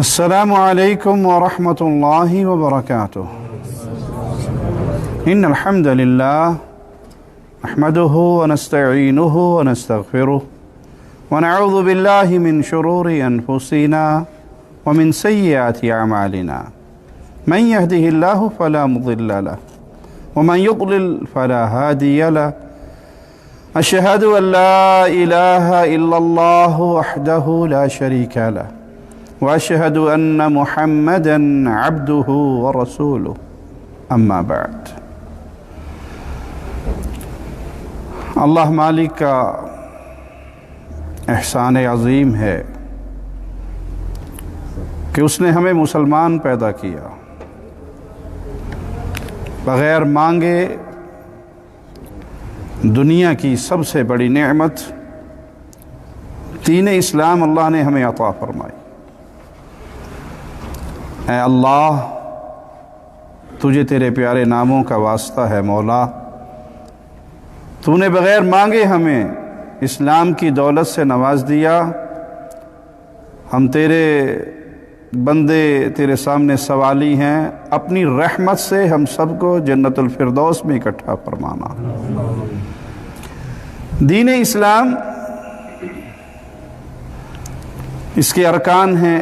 السلام عليكم ورحمة الله وبركاته. إن الحمد لله نحمده ونستعينه ونستغفره ونعوذ بالله من شرور أنفسنا ومن سيئات أعمالنا. من يهده الله فلا مضل له ومن يضلل فلا هادي له. أشهد أن لا إله إلا الله وحده لا شريك له وأشهد أن محمدًا عبده ورسوله. أما بعد. اللہ مالک کا احسان عظیم ہے کہ اس نے ہمیں مسلمان پیدا کیا، بغیر مانگے دنیا کی سب سے بڑی نعمت دین اسلام اللہ نے ہمیں عطا فرمائی۔ اے اللہ، تجھے تیرے پیارے ناموں کا واسطہ ہے مولا، تو نے بغیر مانگے ہمیں اسلام کی دولت سے نواز دیا۔ ہم تیرے بندے، تیرے سامنے سوالی ہیں، اپنی رحمت سے ہم سب کو جنت الفردوس میں اکٹھا فرمانا۔ دین اسلام، اس کے ارکان ہیں۔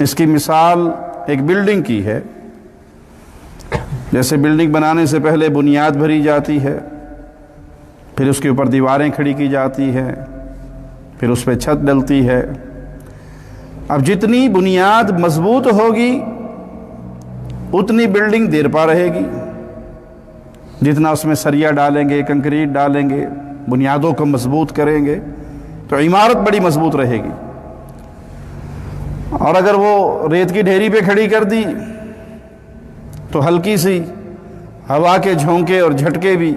اس کی مثال ایک بلڈنگ کی ہے۔ جیسے بلڈنگ بنانے سے پہلے بنیاد بھری جاتی ہے، پھر اس کے اوپر دیواریں کھڑی کی جاتی ہے، پھر اس پہ چھت ڈلتی ہے۔ اب جتنی بنیاد مضبوط ہوگی اتنی بلڈنگ دیر پا رہے گی۔ جتنا اس میں سریا ڈالیں گے، کنکریٹ ڈالیں گے، بنیادوں کو مضبوط کریں گے تو عمارت بڑی مضبوط رہے گی۔ اور اگر وہ ریت کی ڈھیری پہ کھڑی کر دی تو ہلکی سی ہوا کے جھونکے اور جھٹکے بھی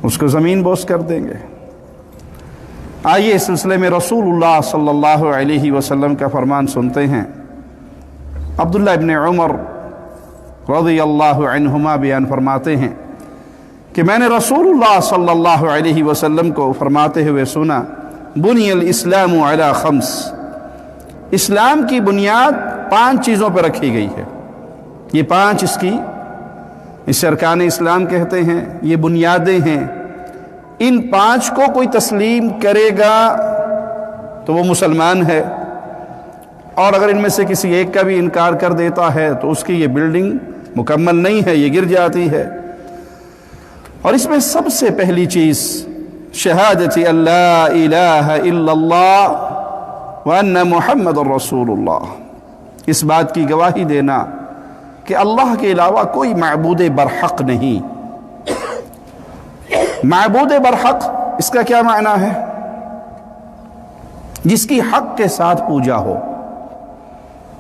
اس کو زمین بوس کر دیں گے۔ آئیے اس سلسلے میں رسول اللہ صلی اللہ علیہ وسلم کا فرمان سنتے ہیں۔ عبداللہ ابن عمر رضی اللہ عنہما بیان فرماتے ہیں کہ میں نے رسول اللہ صلی اللہ علیہ وسلم کو فرماتے ہوئے سنا، بنی الاسلام علی خمس، اسلام کی بنیاد 5 چیزوں پر رکھی گئی ہے۔ یہ 5 اس ارکان اسلام کہتے ہیں، یہ بنیادیں ہیں۔ ان 5 کو کوئی تسلیم کرے گا تو وہ مسلمان ہے، اور اگر ان میں سے کسی ایک کا بھی انکار کر دیتا ہے تو اس کی یہ بلڈنگ مکمل نہیں ہے، یہ گر جاتی ہے۔ اور اس میں سب سے پہلی چیز شہادت اللہ الہ الا اللہ وَأَنَّ محمد الرسول اللہ، اس بات کی گواہی دینا کہ اللہ کے علاوہ کوئی معبود برحق نہیں۔ معبود برحق، اس کا کیا معنی ہے؟ جس کی حق کے ساتھ پوجا ہو۔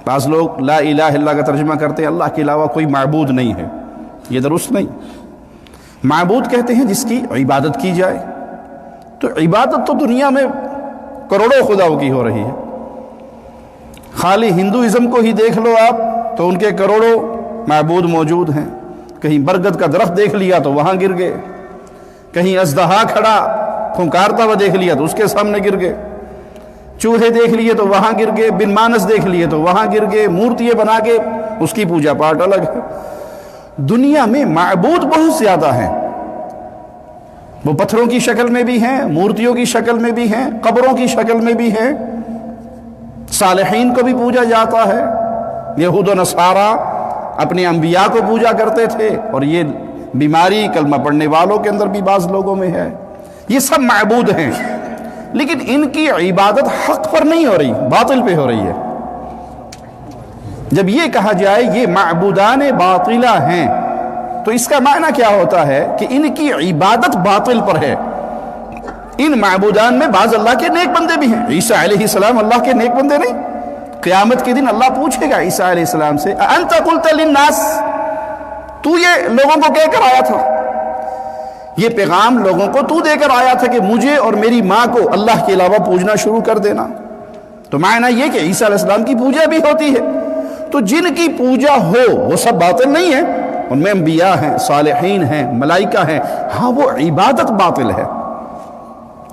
بعض لوگ لا الہ الا اللہ کا ترجمہ کرتے ہیں اللہ کے علاوہ کوئی معبود نہیں ہے، یہ درست نہیں۔ معبود کہتے ہیں جس کی عبادت کی جائے۔ تو عبادت تو دنیا میں کروڑوں خداؤں کی ہو رہی ہے۔ خالی ہندوازم کو ہی دیکھ لو آپ تو ان کے کروڑوں معبود موجود ہیں۔ کہیں برگد کا درخت دیکھ لیا تو وہاں گر گئے، کہیں اژدہا کھڑا پھنکارتا ہوا دیکھ لیا تو اس کے سامنے گر گئے، چوہے دیکھ لیے تو وہاں گر گئے، بن مانس دیکھ لیے تو وہاں گر گئے، مورتیاں بنا کے اس کی پوجا پاٹ الگ ہے۔ دنیا میں معبود بہت زیادہ ہیں، وہ پتھروں کی شکل میں بھی ہیں، مورتیوں کی شکل میں بھی ہیں، قبروں کی شکل میں بھی ہیں۔ صالحین کو بھی پوجا جاتا ہے۔ یہود و نصارہ اپنے انبیاء کو پوجا کرتے تھے، اور یہ بیماری کلمہ پڑھنے والوں کے اندر بھی بعض لوگوں میں ہے۔ یہ سب معبود ہیں، لیکن ان کی عبادت حق پر نہیں ہو رہی، باطل پہ ہو رہی ہے۔ جب یہ کہا جائے یہ معبودان باطلہ ہیں تو اس کا معنی کیا ہوتا ہے کہ ان کی عبادت باطل پر ہے۔ ان معبودان میں بعض اللہ کے نیک بندے بھی ہیں۔ عیسیٰ علیہ السلام اللہ کے نیک بندے نہیں؟ قیامت کے دن اللہ پوچھے گا عیسیٰ علیہ السلام سے، اَأَنْتَ قُلْتَ لِلنَّاسِ، تو یہ لوگوں کو کہہ کر آیا تھا، یہ پیغام لوگوں کو تو دے کر آیا تھا کہ مجھے اور میری ماں کو اللہ کے علاوہ پوجنا شروع کر دینا۔ تو معنی یہ کہ عیسیٰ علیہ السلام کی پوجا بھی ہوتی ہے۔ تو جن کی پوجا ہو وہ سب باطل نہیں ہے، ان میں انبیاء ہیں، صالحین ہیں، ملائکہ ہیں، ہاں وہ عبادت باطل ہے،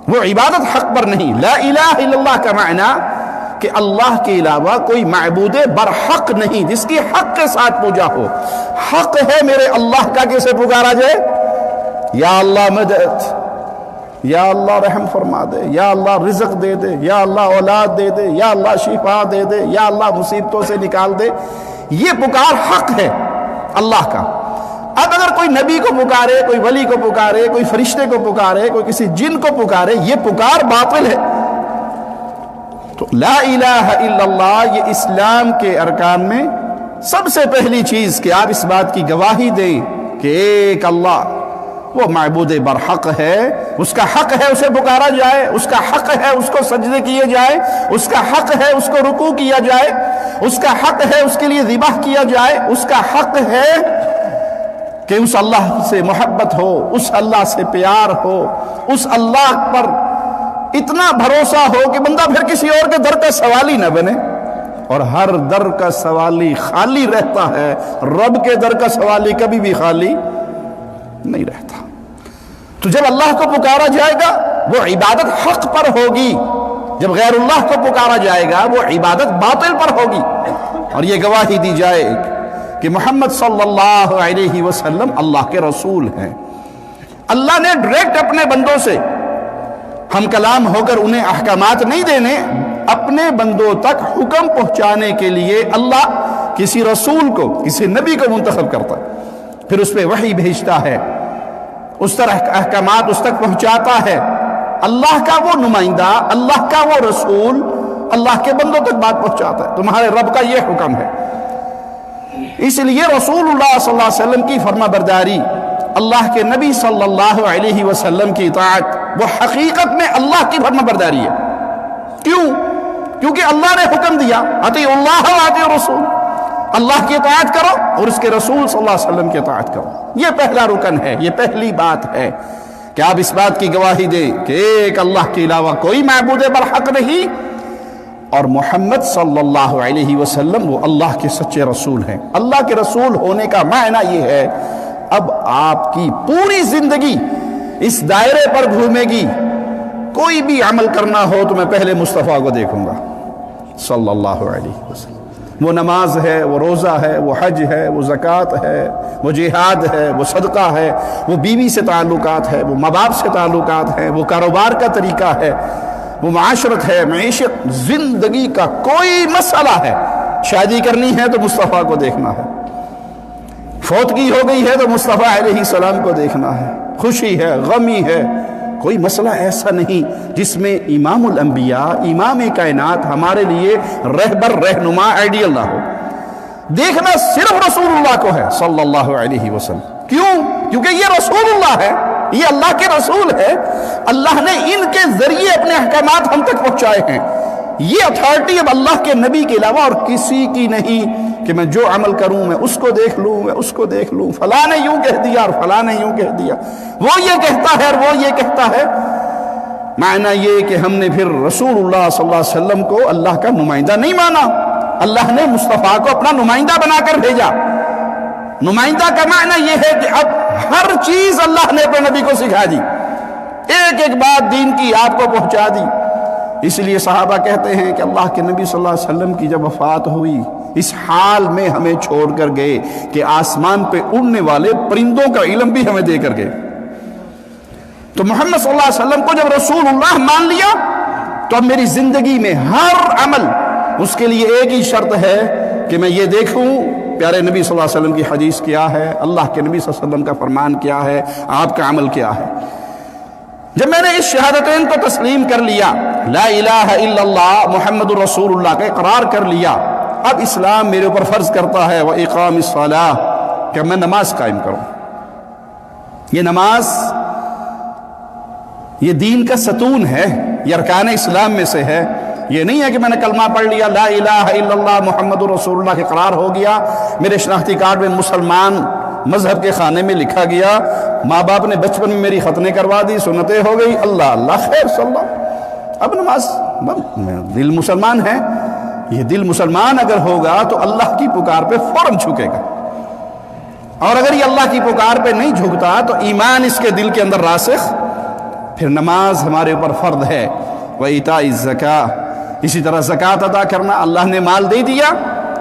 وہ عبادت حق پر نہیں۔ لا الہ الا اللہ کا معنی کہ اللہ کے علاوہ کوئی معبود برحق نہیں جس کی حق کے ساتھ پوجا ہو۔ حق ہے میرے اللہ کا کہ اسے پکارا جائے، یا اللہ مدد، یا اللہ رحم فرما دے، یا اللہ رزق دے دے، یا اللہ اولاد دے دے، یا اللہ شفا دے دے، یا اللہ مصیبتوں سے نکال دے، یہ پکار حق ہے اللہ کا۔ اب اگر کوئی نبی کو پکارے، کوئی ولی کو پکارے، کوئی فرشتے کو پکارے، کوئی کسی جن کو پکارے، یہ پکار باطل ہے۔ تو لا الہ الا اللہ یہ اسلام کے ارکان میں سب سے پہلی چیز کہ آپ اس بات کی گواہی دیں کہ ایک اللہ وہ معبود برحق ہے، اس کا حق ہے اسے پکارا جائے، اس کا حق ہے اس کو سجدے کیے جائے، اس کا حق ہے اس کو رکوع کیا جائے، اس کا حق ہے اس کے لیے ذبح کیا جائے، اس کا حق ہے کہ اس اللہ سے محبت ہو، اس اللہ سے پیار ہو، اس اللہ پر اتنا بھروسہ ہو کہ بندہ پھر کسی اور کے در کا سوالی نہ بنے، اور ہر در کا سوالی خالی رہتا ہے، رب کے در کا سوالی کبھی بھی خالی نہیں رہتا۔ تو جب اللہ کو پکارا جائے گا وہ عبادت حق پر ہوگی، جب غیر اللہ کو پکارا جائے گا وہ عبادت باطل پر ہوگی، اور یہ گواہی دی جائے کہ محمد صلی اللہ علیہ وسلم اللہ کے رسول ہیں۔ اللہ نے ڈائریکٹ اپنے بندوں سے ہم کلام ہو کر انہیں احکامات نہیں دینے، اپنے بندوں تک حکم پہنچانے کے لیے اللہ کسی رسول کو، کسی نبی کو منتخب کرتا ہے، پھر اس پہ وحی بھیجتا ہے، اس طرح احکامات اس تک پہنچاتا ہے۔ اللہ کا وہ نمائندہ، اللہ کا وہ رسول اللہ کے بندوں تک بات پہنچاتا ہے۔ تمہارے رب کا یہ حکم ہے۔ اس لیے رسول اللہ صلی اللہ علیہ وسلم کی فرما برداری، اللہ کے نبی صلی اللہ علیہ وسلم کی اطاعت، وہ حقیقت میں اللہ کی فرما برداری ہے۔ کیوں؟ کیونکہ اللہ نے حکم دیا اطیعوا اللہ و اطیعوا الرسول، اللہ کی اطاعت کرو اور اس کے رسول صلی اللہ علیہ وسلم کی اطاعت کرو۔ یہ پہلا رکن ہے، یہ پہلی بات ہے کہ آپ اس بات کی گواہی دیں کہ ایک اللہ کے علاوہ کوئی معبود برحق نہیں، اور محمد صلی اللہ علیہ وسلم وہ اللہ کے سچے رسول ہیں۔ اللہ کے رسول ہونے کا معنی یہ ہے اب آپ کی پوری زندگی اس دائرے پر گھومے گی، کوئی بھی عمل کرنا ہو تو میں پہلے مصطفیٰ کو دیکھوں گا صلی اللہ علیہ وسلم۔ وہ نماز ہے، وہ روزہ ہے، وہ حج ہے، وہ زکوٰۃ ہے، وہ جہاد ہے، وہ صدقہ ہے، وہ بیوی سے تعلقات ہے، وہ ماں باپ سے تعلقات ہے، وہ کاروبار کا طریقہ ہے، وہ معاشرت ہے، معیشت، زندگی کا کوئی مسئلہ ہے۔ شادی کرنی ہے تو مصطفیٰ کو دیکھنا ہے، فوتگی ہو گئی ہے تو مصطفیٰ علیہ السلام کو دیکھنا ہے، خوشی ہے، غمی ہے، کوئی مسئلہ ایسا نہیں جس میں امام الانبیاء، امام کائنات ہمارے لیے رہبر، رہنما، آئیڈیل نہ ہو۔ دیکھنا صرف رسول اللہ کو ہے صلی اللہ علیہ وسلم۔ کیوں؟ کیونکہ یہ رسول اللہ ہے، یہ اللہ کے رسول ہے، اللہ نے ان کے ذریعے اپنے احکامات ہم تک پہنچائے ہیں۔ یہ اتھارٹی اب اللہ کے نبی کے علاوہ اور کسی کی نہیں کہ میں جو عمل کروں میں اس کو دیکھ لوں، میں اس کو دیکھ لوں، فلاں نے یوں کہہ دیا اور فلاں نے یوں کہہ دیا، وہ یہ کہتا ہے اور وہ یہ کہتا ہے۔ معنی یہ کہ ہم نے پھر رسول اللہ صلی اللہ علیہ وسلم کو اللہ کا نمائندہ نہیں مانا، اللہ نے مصطفیٰ کو اپنا نمائندہ بنا کر بھیجا۔ نمائندہ کا معنی یہ ہے کہ اب ہر چیز اللہ نے اپنے نبی کو سکھا دی، ایک ایک بات دین کی آپ کو پہنچا دی۔ اس لیے صحابہ کہتے ہیں کہ اللہ کے نبی صلی اللہ علیہ وسلم کی جب وفات ہوئی اس حال میں ہمیں چھوڑ کر گئے کہ آسمان پہ اڑنے والے پرندوں کا علم بھی ہمیں دے کر گئے۔ تو محمد صلی اللہ علیہ وسلم کو جب رسول اللہ مان لیا تو اب میری زندگی میں ہر عمل اس کے لیے ایک ہی شرط ہے کہ میں یہ دیکھوں پیارے نبی صلی اللہ علیہ وسلم کی حدیث کیا ہے، اللہ کے نبی صلی اللہ علیہ وسلم کا فرمان کیا ہے، آپ کا عمل کیا ہے۔ جب میں نے اس شہادتین کو تسلیم کر لیا، لا الہ الا اللہ محمد رسول اللہ کا اقرار کر لیا، اب اسلام میرے اوپر فرض کرتا ہے وَإِقَامِ الصَّلَاةِ کہ میں نماز قائم کروں۔ یہ نماز یہ دین کا ستون ہے، یہ ارکان اسلام میں سے ہے۔ یہ نہیں ہے کہ میں نے کلمہ پڑھ لیا لا الہ الا اللہ محمد رسول اللہ کے اقرار ہو گیا، میرے شناختی کارڈ میں مسلمان مذہب کے خانے میں لکھا گیا، ماں باپ نے بچپن میں میری ختنیں کروا دی، سنتیں ہو گئی، اللہ اللہ خیر صلی اللہ، اب نماز دل مسلمان ہے۔ یہ دل مسلمان اگر ہوگا تو اللہ کی پکار پہ فوراً جھکے گا، اور اگر یہ اللہ کی پکار پہ نہیں جھکتا تو ایمان اس کے دل کے اندر راسخ، پھر نماز ہمارے اوپر فرض ہے۔ وَإِيتَاءِ الزَّكَاةِ اسی طرح زکوٰۃ ادا کرنا، اللہ نے مال دے دیا،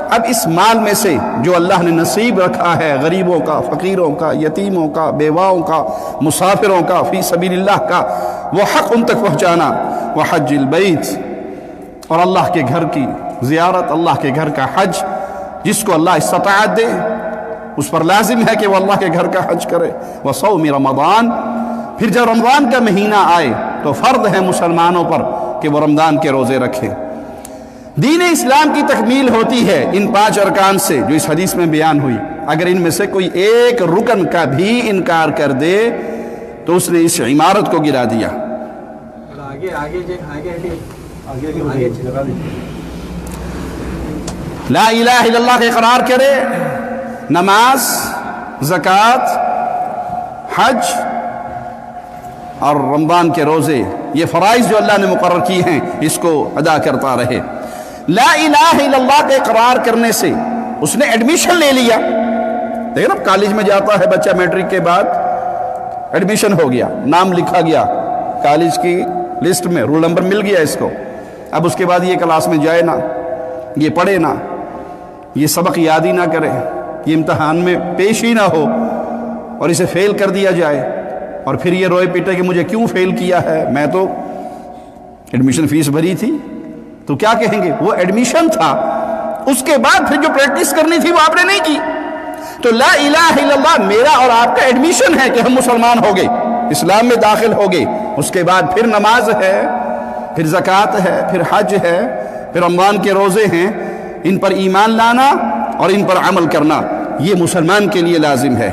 اب اس مال میں سے جو اللہ نے نصیب رکھا ہے غریبوں کا، فقیروں کا، یتیموں کا، بیواؤں کا، مسافروں کا، فی سبیل اللہ کا، وہ حق ان تک پہنچانا، وحج البیت، اور اللہ کے گھر کی زیارت، اللہ کے گھر کا حج، جس کو اللہ استطاعت دے اس پر لازم ہے کہ وہ اللہ کے گھر کا حج کرے، وصوم رمضان، پھر جب رمضان کا مہینہ آئے تو فرض ہے مسلمانوں پر کہ وہ رمضان کے روزے رکھیں۔ دین اسلام کی تکمیل ہوتی ہے ان 5 ارکان سے جو اس حدیث میں بیان ہوئی، اگر ان میں سے کوئی ایک رکن کا بھی انکار کر دے تو اس نے اس عمارت کو گرا دیا۔ لا الہ الا اللہ کا اقرار کرے، نماز، زکوٰۃ، حج اور رمضان کے روزے، یہ فرائض جو اللہ نے مقرر کی ہیں اس کو ادا کرتا رہے۔ لا الہ الا اللہ کا اقرار کرنے سے اس نے ایڈمیشن لے لیا۔ دیکھیں نا، کالج میں جاتا ہے بچہ، میٹرک کے بعد ایڈمیشن ہو گیا، نام لکھا گیا کالج کی لسٹ میں، رول نمبر مل گیا اس کو، اب اس کے بعد یہ کلاس میں جائے نا، یہ پڑھے نا، یہ سبق یاد ہی نہ کرے، یہ امتحان میں پیش ہی نہ ہو اور اسے فیل کر دیا جائے، اور پھر یہ روئے پیٹے کہ مجھے کیوں فیل کیا ہے، میں تو ایڈمیشن فیس بھری تھی۔ تو کیا کہیں گے؟ وہ ایڈمیشن تھا، اس کے بعد پھر جو پریکٹس کرنی تھی وہ آپ نے نہیں کی۔ تو لا الہ الا اللہ میرا اور آپ کا ایڈمیشن ہے کہ ہم مسلمان ہو گئے، اسلام میں داخل ہو گئے، اس کے بعد پھر نماز ہے، پھر زکوٰۃ ہے، پھر حج ہے، پھر رمضان کے روزے ہیں، ان پر ایمان لانا اور ان پر عمل کرنا، یہ مسلمان کے لیے لازم ہے۔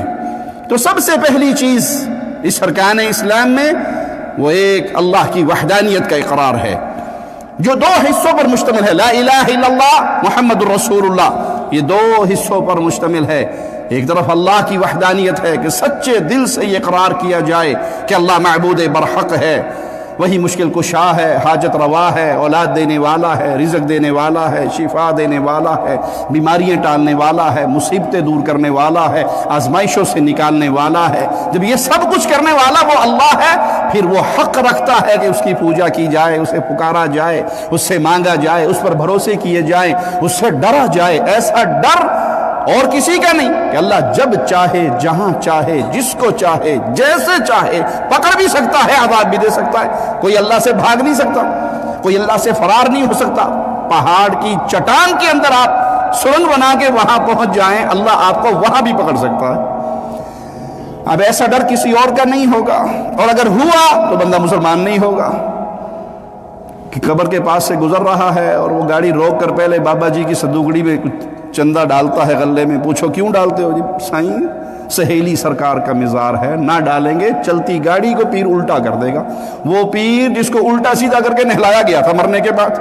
تو سب سے پہلی چیز اس ارکان اسلام میں وہ ایک اللہ کی وحدانیت کا اقرار ہے، جو 2 حصوں پر مشتمل ہے۔ لا الہ الا اللہ محمد الرسول اللہ، یہ 2 حصوں پر مشتمل ہے۔ ایک طرف اللہ کی وحدانیت ہے کہ سچے دل سے یہ اقرار کیا جائے کہ اللہ معبود برحق ہے، وہی مشکل کشا ہے، حاجت روا ہے، اولاد دینے والا ہے، رزق دینے والا ہے، شفا دینے والا ہے، بیماریاں ٹالنے والا ہے، مصیبتیں دور کرنے والا ہے، آزمائشوں سے نکالنے والا ہے۔ جب یہ سب کچھ کرنے والا وہ اللہ ہے، پھر وہ حق رکھتا ہے کہ اس کی پوجا کی جائے، اسے پکارا جائے، اس سے مانگا جائے، اس پر بھروسے کیے جائیں، اس سے ڈرا جائے۔ ایسا ڈر اور کسی کا نہیں کہ اللہ جب چاہے، جہاں چاہے، جس کو چاہے، جیسے چاہے پکڑ بھی سکتا ہے، عذاب بھی دے سکتا ہے۔ کوئی اللہ سے بھاگ نہیں سکتا، کوئی اللہ سے فرار نہیں ہو سکتا۔ پہاڑ کی چٹان کے اندر آپ سرنگ بنا کے وہاں پہنچ جائیں، اللہ آپ کو وہاں بھی پکڑ سکتا ہے۔ اب ایسا ڈر کسی اور کا نہیں ہوگا، اور اگر ہوا تو بندہ مسلمان نہیں ہوگا۔ کہ قبر کے پاس سے گزر رہا ہے اور وہ گاڑی روک کر پہلے بابا جی کی صندوقڑی میں کچھ چندہ ڈالتا ہے غلے میں، پوچھو کیوں ڈالتے ہو؟ جی سائیں سہیلی سرکار کا مزار ہے، نہ ڈالیں گے، چلتی گاڑی کو پیر الٹا کر دے گا۔ وہ پیر جس کو الٹا سیدھا کر کے نہلایا گیا تھا مرنے کے بعد،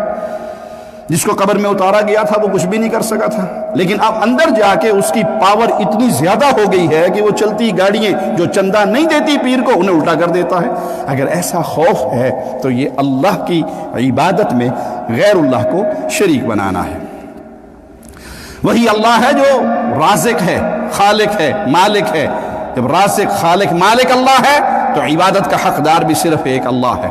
جس کو قبر میں اتارا گیا تھا، وہ کچھ بھی نہیں کر سکا تھا، لیکن اب اندر جا کے اس کی پاور اتنی زیادہ ہو گئی ہے کہ وہ چلتی گاڑیاں جو چندہ نہیں دیتی پیر کو، انہیں الٹا کر دیتا ہے۔ اگر ایسا خوف ہے تو یہ اللہ کی عبادت میں غیر اللہ کو شریک بنانا ہے۔ وہی اللہ ہے جو رازق ہے، خالق ہے، مالک ہے۔ جب رازق، خالق، مالک اللہ ہے تو عبادت کا حقدار بھی صرف ایک اللہ ہے۔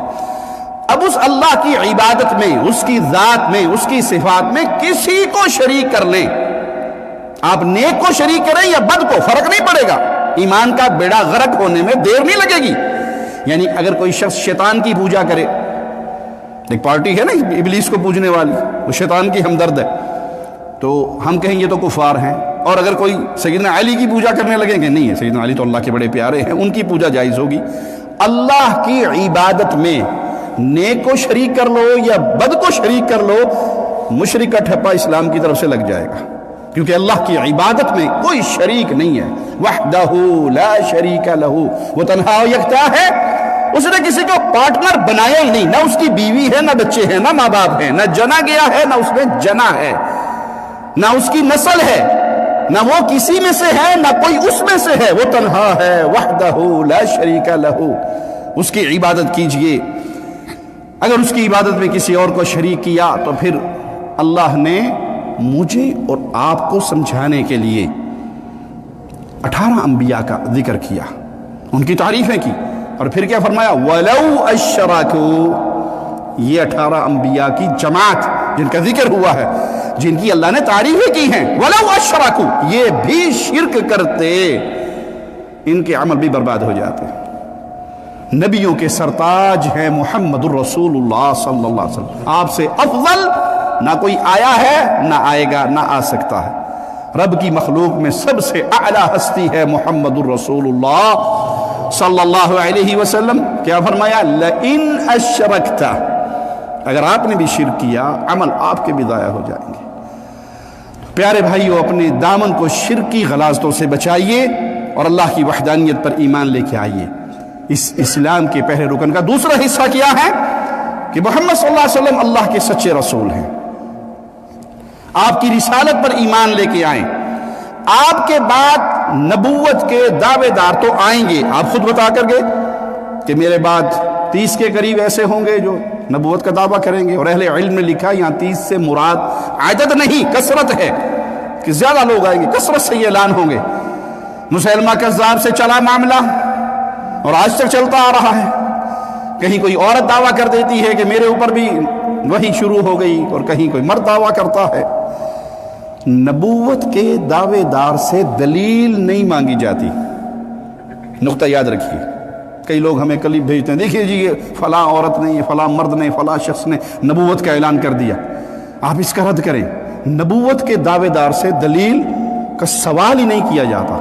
اب اس اللہ کی عبادت میں، اس کی ذات میں، اس کی صفات میں کسی کو شریک کر لیں، آپ نیک کو شریک کریں یا بد کو، فرق نہیں پڑے گا، ایمان کا بیڑا غرق ہونے میں دیر نہیں لگے گی۔ یعنی اگر کوئی شخص شیطان کی پوجا کرے، ایک پارٹی ہے نا ابلیس کو پوجنے والی، وہ شیطان کی ہمدرد ہے، تو ہم کہیں یہ تو کفار ہیں۔ اور اگر کوئی سیدنا علی کی پوجا کرنے لگیں گے، نہیں ہے، سیدنا علی تو اللہ کے بڑے پیارے ہیں، ان کی پوجا جائز ہوگی۔ اللہ کی عبادت میں نیک کو شریک کر لو یا بد کو شریک کر لو، مشرک کا ٹھپا اسلام کی طرف سے لگ جائے گا، کیونکہ اللہ کی عبادت میں کوئی شریک نہیں ہے۔ وحدہ لا شریک لہ، وہ تنہا و یکتا ہے، اس نے کسی کو پارٹنر بنایا ہی نہیں، نہ اس کی بیوی ہے، نہ بچے ہیں، نہ ماں باپ ہیں، نہ جنا گیا ہے، نہ اس نے جنا ہے، نہ اس کی نسل ہے، نہ وہ کسی میں سے ہے، نہ کوئی اس میں سے ہے، وہ تنہا ہے۔ وحدہ لا شریک لہ، اس کی عبادت کیجئے۔ اگر اس کی عبادت میں کسی اور کو شریک کیا تو پھر اللہ نے مجھے اور آپ کو سمجھانے کے لیے 18 انبیاء کا ذکر کیا، ان کی تعریفیں کی، اور پھر کیا فرمایا؟ وَلَوْ أَشْرَكُوا، یہ 18 انبیاء کی جماعت جن کا ذکر ہوا ہے، جن کی اللہ نے تعریفیں کی ہیں، وَلَوْ أَشْرَكُوا، یہ بھی شرک کرتے ان کے عمل بھی برباد ہو جاتے۔ نبیوں کے سرتاج ہیں محمد الرسول اللہ صلی اللہ علیہ وسلم، آپ سے افضل نہ کوئی آیا ہے، نہ آئے گا، نہ آ سکتا ہے۔ رب کی مخلوق میں سب سے اعلیٰ ہستی ہے محمد الرسول اللہ صلی اللہ علیہ وسلم۔ کیا فرمایا؟ لَإِنْ أَشْرَكْتَ، اگر آپ نے بھی شرک کیا عمل آپ کے بھی ضائع ہو جائیں گے۔ پیارے بھائیو، اپنے دامن کو شرکی غلاظتوں سے بچائیے اور اللہ کی وحدانیت پر ایمان لے کے آئیے۔ اس اسلام کے پہلے رکن کا دوسرا حصہ کیا ہے کہ محمد صلی اللہ علیہ وسلم اللہ کے سچے رسول ہیں۔ آپ کی رسالت پر ایمان لے کے آئیں۔ آپ کے بعد نبوت کے دعوے دار تو آئیں گے، آپ خود بتا کر گئے کہ میرے بعد 30 کے قریب ایسے ہوں گے جو نبوت کا دعویٰ کریں گے، اور اہل علم نے لکھا یہاں 30 سے مراد عدد نہیں کثرت ہے، کہ زیادہ لوگ آئیں گے، کثرت سے یہ اعلان ہوں گے۔ مسیلمہ کذاب سے چلا معاملہ اور آج تک چلتا آ رہا ہے۔ کہیں کوئی عورت دعویٰ کر دیتی ہے کہ میرے اوپر بھی وہی شروع ہو گئی، اور کہیں کوئی مرد دعویٰ کرتا ہے۔ نبوت کے دعوے دار سے دلیل نہیں مانگی جاتی، نقطہ یاد رکھیے۔ کئی لوگ ہمیں کلپ بھیجتے ہیں، دیکھیے جی یہ فلاں عورت نے، فلاں مرد نے، فلاں شخص نے نبوت کا اعلان کر دیا۔ آپ اس کا رد کریں، نبوت کے دعوے دار سے دلیل کا سوال ہی نہیں کیا جاتا،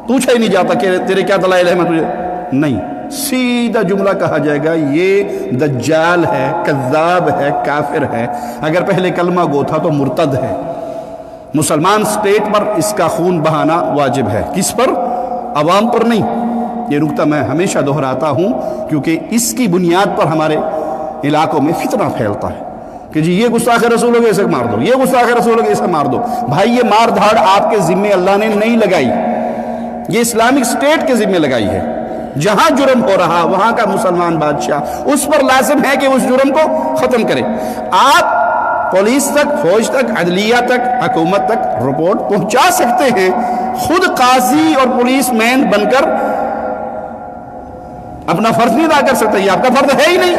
پوچھا ہی نہیں جاتا کہ تیرے کیا دلائل ہے، میں تجھے نہیں، سیدھا جملہ کہا جائے گا یہ دجال ہے، کذاب ہے، کافر ہے۔ اگر پہلے کلمہ گو تھا تو مرتد ہے۔ مسلمان سٹیٹ پر اس کا خون بہانا واجب ہے، کس پر؟ عوام پر نہیں۔ یہ نکتہ میں ہمیشہ دہراتا ہوں کیونکہ اس کی بنیاد پر ہمارے علاقوں میں فتنہ پھیلتا ہے کہ جی یہ گستاخ رسول ہو گئے اسے مار دو، یہ گستاخ رسول ہو گئے اسے مار دو۔ بھائی یہ مار دھاڑ آپ کے ذمے اللہ نے نہیں لگائی، یہ اسلامک سٹیٹ کے ذمے لگائی ہے۔ جہاں جرم ہو رہا وہاں کا مسلمان بادشاہ اس پر لازم ہے کہ اس جرم کو ختم کرے۔ آپ پولیس تک، فوج تک، عدلیہ تک، حکومت تک رپورٹ پہنچا سکتے ہیں، خود قاضی اور پولیس مین بن کر اپنا فرض نہیں ادا کر سکتے، یہ آپ کا فرض ہے ہی نہیں۔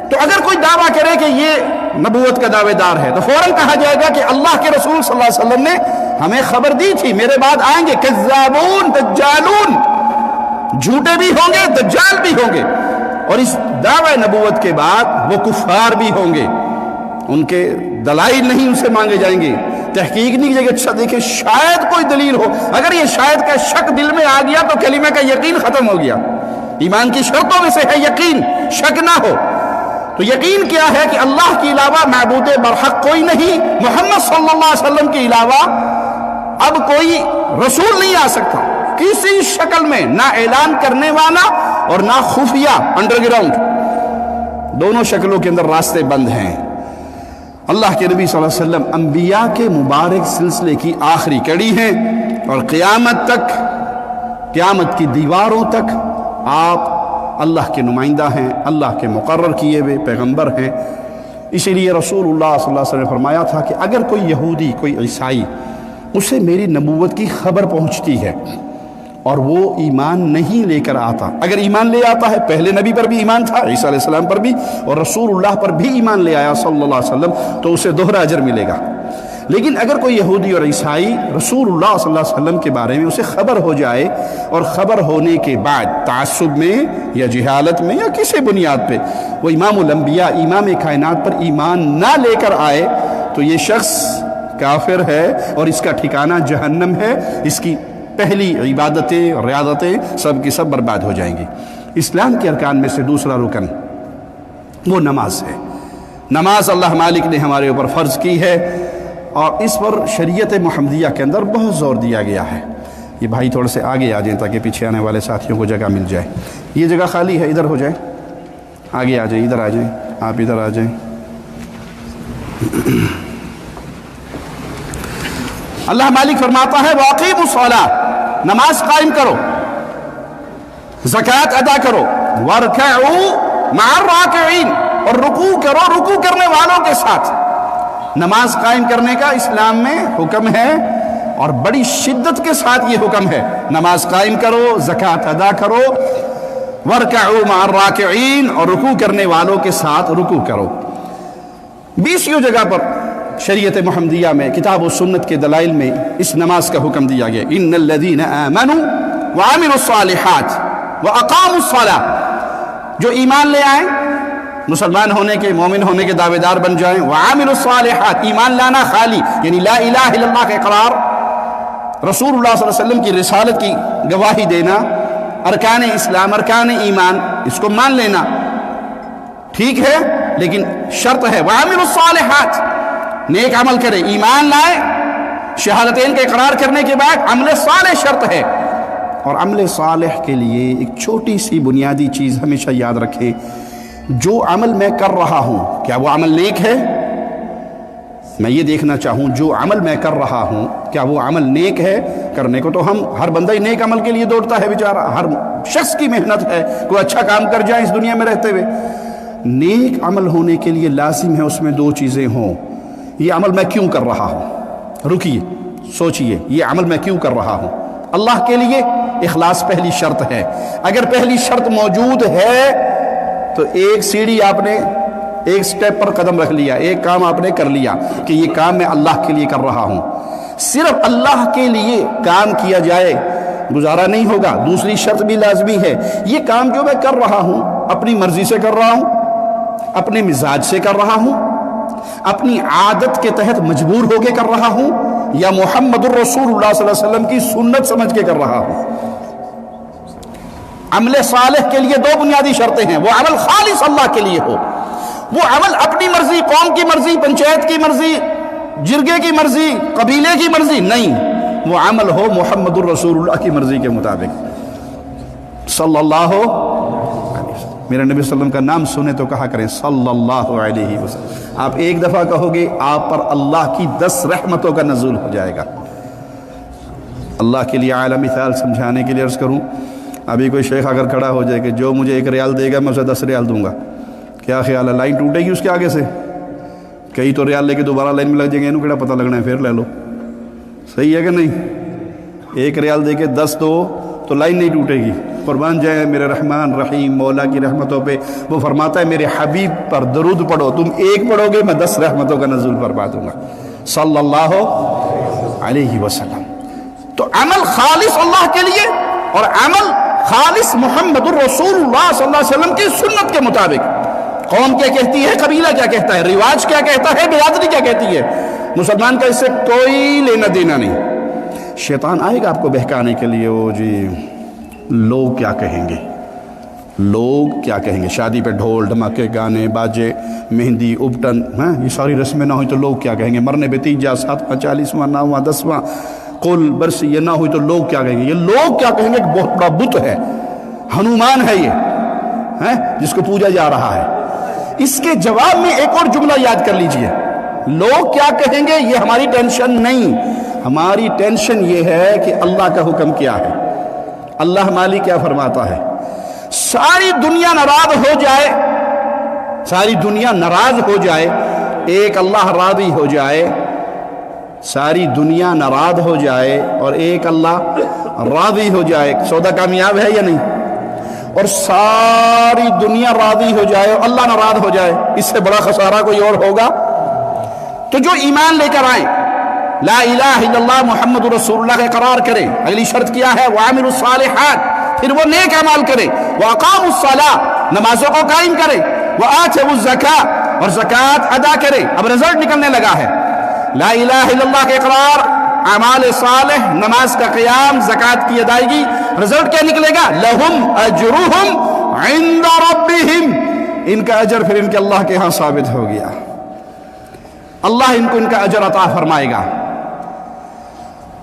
تو اگر کوئی دعویٰ کرے کہ یہ نبوت کا دعوے دار ہے تو فوراً کہا جائے گا کہ اللہ کے رسول صلی اللہ علیہ وسلم نے ہمیں خبر دی تھی، میرے بعد آئیں گے کذابون دجالون، جھوٹے بھی ہوں گے، دجال بھی ہوں گے، اور اس دعوی نبوت کے بعد وہ کفار بھی ہوں گے۔ ان کے دلائل نہیں ان سے مانگے جائیں گے، تحقیق نہیں کی، اچھا دیکھیں شاید کوئی دلیل ہو۔ اگر یہ شاید کا شک دل میں آ گیا تو کلمہ کا یقین ختم ہو گیا۔ ایمان کی شرطوں میں سے ہے یقین، شک نہ ہو۔ تو یقین کیا ہے کہ اللہ کے علاوہ معبود برحق کوئی نہیں، محمد صلی اللہ علیہ وسلم کے علاوہ اب کوئی رسول نہیں آ سکتا کسی شکل میں، نہ اعلان کرنے والا اور نہ خفیہ انڈر گراؤنڈ، دونوں شکلوں کے اندر راستے بند ہیں۔ اللہ کے نبی صلی اللہ علیہ وسلم انبیاء کے مبارک سلسلے کی آخری کڑی ہیں، اور قیامت تک، قیامت کی دیواروں تک آپ اللہ کے نمائندہ ہیں، اللہ کے مقرر کیے ہوئے پیغمبر ہیں۔ اسی لیے رسول اللہ صلی اللہ علیہ وسلم نے فرمایا تھا کہ اگر کوئی یہودی، کوئی عیسائی، اسے میری نبوت کی خبر پہنچتی ہے اور وہ ایمان نہیں لے کر آتا، اگر ایمان لے آتا ہے، پہلے نبی پر بھی ایمان تھا، عیسیٰ علیہ السلام پر بھی، اور رسول اللہ پر بھی ایمان لے آیا صلی اللہ علیہ وسلم، تو اسے دوہرا اجر ملے گا۔ لیکن اگر کوئی یہودی اور عیسائی رسول اللہ صلی اللہ علیہ وسلم کے بارے میں اسے خبر ہو جائے، اور خبر ہونے کے بعد تعصب میں یا جہالت میں یا کسی بنیاد پہ وہ امام الانبیاء، امام کائنات پر ایمان نہ لے کر آئے، تو یہ شخص کافر ہے اور اس کا ٹھکانہ جہنم ہے۔ اس کی پہلی عبادتیں اور ریاضتیں سب کی سب برباد ہو جائیں گی۔ اسلام کے ارکان میں سے دوسرا رکن وہ نماز ہے۔ نماز اللہ مالک نے ہمارے اوپر فرض کی ہے، اور اس پر شریعت محمدیہ کے اندر بہت زور دیا گیا ہے۔ یہ بھائی تھوڑے سے آگے آ جائیں تاکہ پیچھے آنے والے ساتھیوں کو جگہ مل جائے۔ یہ جگہ خالی ہے، ادھر ہو جائے، آگے آ جائیں، ادھر آ جائیں، آپ ادھر آ جائیں۔ اللہ مالک فرماتا ہے وَأَقِيمُوا الصَّلَاةَ، نماز قائم کرو، زکوٰۃ ادا کرو، وَارْكَعُوا مَعَ الرَّاكِعِينَ، اور رکوع کرو رکوع کرنے والوں کے ساتھ۔ نماز قائم کرنے کا اسلام میں حکم ہے، اور بڑی شدت کے ساتھ یہ حکم ہے، نماز قائم کرو، زکوٰۃ ادا کرو، وَارْكَعُوا مَعَ الرَّاكِعِينَ، اور رکوع کرنے والوں کے ساتھ رکوع کرو۔ 20 جگہ پر شریعت محمدیہ میں کتاب و سنت کے دلائل میں اس نماز کا حکم دیا گیا، ان الذین آمنوا وعملوا الصالحات واقاموا الصلاۃ، جو ایمان لے آئیں، مسلمان ہونے کے، مومن ہونے کے دعوے دار بن جائیں، وعملوا الصالحات، ایمان لانا خالی یعنی لا الہ الا اللہ کا اقرار، رسول اللہ صلی اللہ علیہ وسلم کی رسالت کی گواہی دینا، ارکان اسلام، ارکان ایمان، اس کو مان لینا ٹھیک ہے، لیکن شرط ہے وعملوا الصالحات، نیک عمل کرے، ایمان لائے، شہادتین کا اقرار کرنے کے بعد عمل صالح شرط ہے۔ اور عمل صالح کے لیے ایک چھوٹی سی بنیادی چیز ہمیشہ یاد رکھے، جو عمل میں کر رہا ہوں کیا وہ عمل نیک ہے؟ میں یہ دیکھنا چاہوں جو عمل میں کر رہا ہوں کیا وہ عمل نیک ہے؟ کرنے کو تو ہم ہر بندہ ہی نیک عمل کے لیے دوڑتا ہے بیچارہ، ہر شخص کی محنت ہے کوئی اچھا کام کر جائے اس دنیا میں رہتے ہوئے۔ نیک عمل ہونے کے لیے لازم ہے اس میں 2 چیزیں ہوں، یہ عمل میں کیوں کر رہا ہوں، رکیے سوچئے یہ عمل میں کیوں کر رہا ہوں، اللہ کے لیے، اخلاص پہلی شرط ہے۔ اگر پہلی شرط موجود ہے تو ایک سیڑھی آپ نے ایک سٹیپ پر قدم رکھ لیا، ایک کام آپ نے کر لیا کہ یہ کام میں اللہ کے لیے کر رہا ہوں۔ صرف اللہ کے لیے کام کیا جائے گزارا نہیں ہوگا، دوسری شرط بھی لازمی ہے، یہ کام جو میں کر رہا ہوں اپنی مرضی سے کر رہا ہوں، اپنے مزاج سے کر رہا ہوں، اپنی عادت کے تحت مجبور ہو کے کر رہا ہوں، یا محمد الرسول اللہ صلی اللہ علیہ وسلم کی سنت سمجھ کے کر رہا ہوں۔ عمل صالح کے لیے 2 بنیادی شرطیں ہیں، وہ عمل خالص اللہ کے لیے ہو، وہ عمل اپنی مرضی، قوم کی مرضی، پنچایت کی مرضی، جرگے کی مرضی، قبیلے کی مرضی نہیں، وہ عمل ہو محمد الرسول اللہ کی مرضی کے مطابق صلی اللہ علیہ وسلم۔ میرے نبی صلی اللہ علیہ وسلم کا نام سنے تو کہا کریں صلی اللہ علیہ وسلم، آپ ایک دفعہ کہو گے آپ پر اللہ کی 10 رحمتوں کا نزول ہو جائے گا۔ اللہ کے لیے اعلیٰ مثال سمجھانے کے لیے عرض کروں، ابھی کوئی شیخ اگر کھڑا ہو جائے کہ جو مجھے 1 ریال دے گا میں اسے 10 ریال دوں گا، کیا خیال ہے لائن ٹوٹے گی اس کے آگے سے؟ کئی تو ریال لے کے دوبارہ لائن میں لگ جائیں گے، انہوں کیڑا پتہ لگنا ہے، پھر لے لو، صحیح ہے کہ نہیں؟ 1 ریال دے کے 10 دو تو لائن نہیں ٹوٹے گی۔ قربان جائے میرے رحمان رحیم مولا کی رحمتوں پہ، وہ فرماتا ہے میرے حبیب پر درود پڑھو، تم 1 پڑھو گے میں 10 رحمتوں کا نزول فرما دوں گا صلی اللہ علیہ وسلم۔ تو عمل خالص اللہ کے لیے اور عمل خالص محمد الرسول اللہ صلی اللہ علیہ وسلم کی سنت کے مطابق۔ قوم کیا کہتی ہے، قبیلہ کیا کہتا ہے، رواج کیا کہتا ہے، برادری کیا کہتی ہے، مسلمان کا اس سے کوئی لینا دینا نہیں۔ شیطان آئے گا آپ کو بہکانے کے لیے، وہ جی لوگ کیا کہیں گے، لوگ کیا کہیں گے، شادی پہ ڈھول دھماکے گانے باجے مہندی ابٹن، یہ ساری رسمیں نہ ہوئی تو لوگ کیا کہیں گے، مرنے پہ 3 7 40واں 9واں 10واں قل برسی یہ نہ ہوئی تو لوگ کیا کہیں گے، یہ لوگ کیا کہیں گے ایک بہت بڑا بت ہے، ہنومان ہے یہ جس کو پوجا جا رہا ہے۔ اس کے جواب میں ایک اور جملہ یاد کر لیجئے، لوگ کیا کہیں گے یہ ہماری ٹینشن نہیں، ہماری ٹینشن یہ ہے کہ اللہ کا حکم کیا ہے، اللہ مالی کیا فرماتا ہے۔ ساری دنیا ناراض ہو جائے، ساری دنیا ناراض ہو جائے، ایک اللہ راضی ہو جائے، ساری دنیا ناراض ہو جائے اور ایک اللہ راضی ہو جائے، سودا کامیاب ہے یا نہیں؟ اور ساری دنیا راضی ہو جائے اور اللہ ناراض ہو جائے، اس سے بڑا خسارہ کوئی اور ہوگا؟ تو جو ایمان لے کر آئیں، لا الہ الا اللہ محمد رسول اللہ کا اقرار کریں، اگلی شرط کیا ہے وعملوا الصالحات، پھر وہ نیک اعمال کریں، واقاموا الصلاۃ، نمازوں کو قائم کریں، وآتوا الزکاۃ، اور زکوٰۃ ادا کریں۔ اب رزلٹ نکلنے لگا ہے، لا الہ الا اللہ کا اقرار، اعمال صالح، نماز کا قیام، زکوٰۃ کی ادائیگی، رزلٹ کیا نکلے گا؟ لہم اجرہم عند ربہم، ان کا اجر پھر ان کے اللہ کے ہاں ثابت ہو گیا، اللہ ان کو ان کا اجر عطا فرمائے گا۔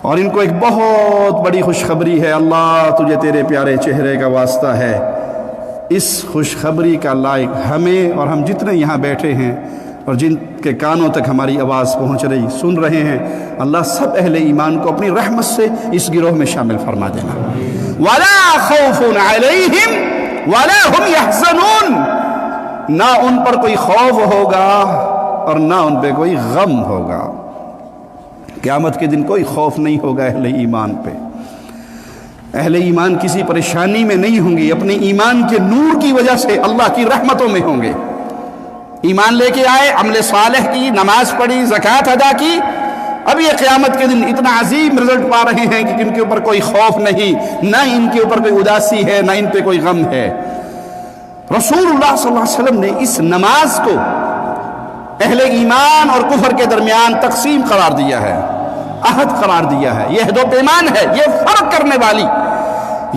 اور ان کو ایک بہت بڑی خوشخبری ہے، اللہ تجھے تیرے پیارے چہرے کا واسطہ ہے، اس خوشخبری کا لائق ہمیں اور ہم جتنے یہاں بیٹھے ہیں اور جن کے کانوں تک ہماری آواز پہنچ رہی سن رہے ہیں، اللہ سب اہل ایمان کو اپنی رحمت سے اس گروہ میں شامل فرما دینا۔ وَلَا خَوْفٌ عَلَيْهِمْ وَلَا هُمْ يَحْزَنُونَ، نہ ان پر کوئی خوف ہوگا اور نہ ان پہ کوئی غم ہوگا، قیامت کے دن کوئی خوف نہیں ہوگا اہل ایمان پہ۔ اہل ایمان کسی پریشانی میں نہیں ہوں گے، اپنے ایمان کے نور کی وجہ سے اللہ کی رحمتوں میں ہوں گے۔ ایمان لے کے آئے، عمل صالح کی، نماز پڑھی، زکوٰۃ ادا کی، اب یہ قیامت کے دن اتنا عظیم رزلٹ پا رہے ہیں کہ ان کے اوپر کوئی خوف نہیں، نہ ان کے اوپر کوئی اداسی ہے، نہ ان پہ کوئی غم ہے۔ رسول اللہ صلی اللہ علیہ وسلم نے اس نماز کو اہل ایمان اور کفر کے درمیان تقسیم قرار دیا ہے، عہد قرار دیا ہے، یہ عہد و پیمان ہے، یہ فرق کرنے والی،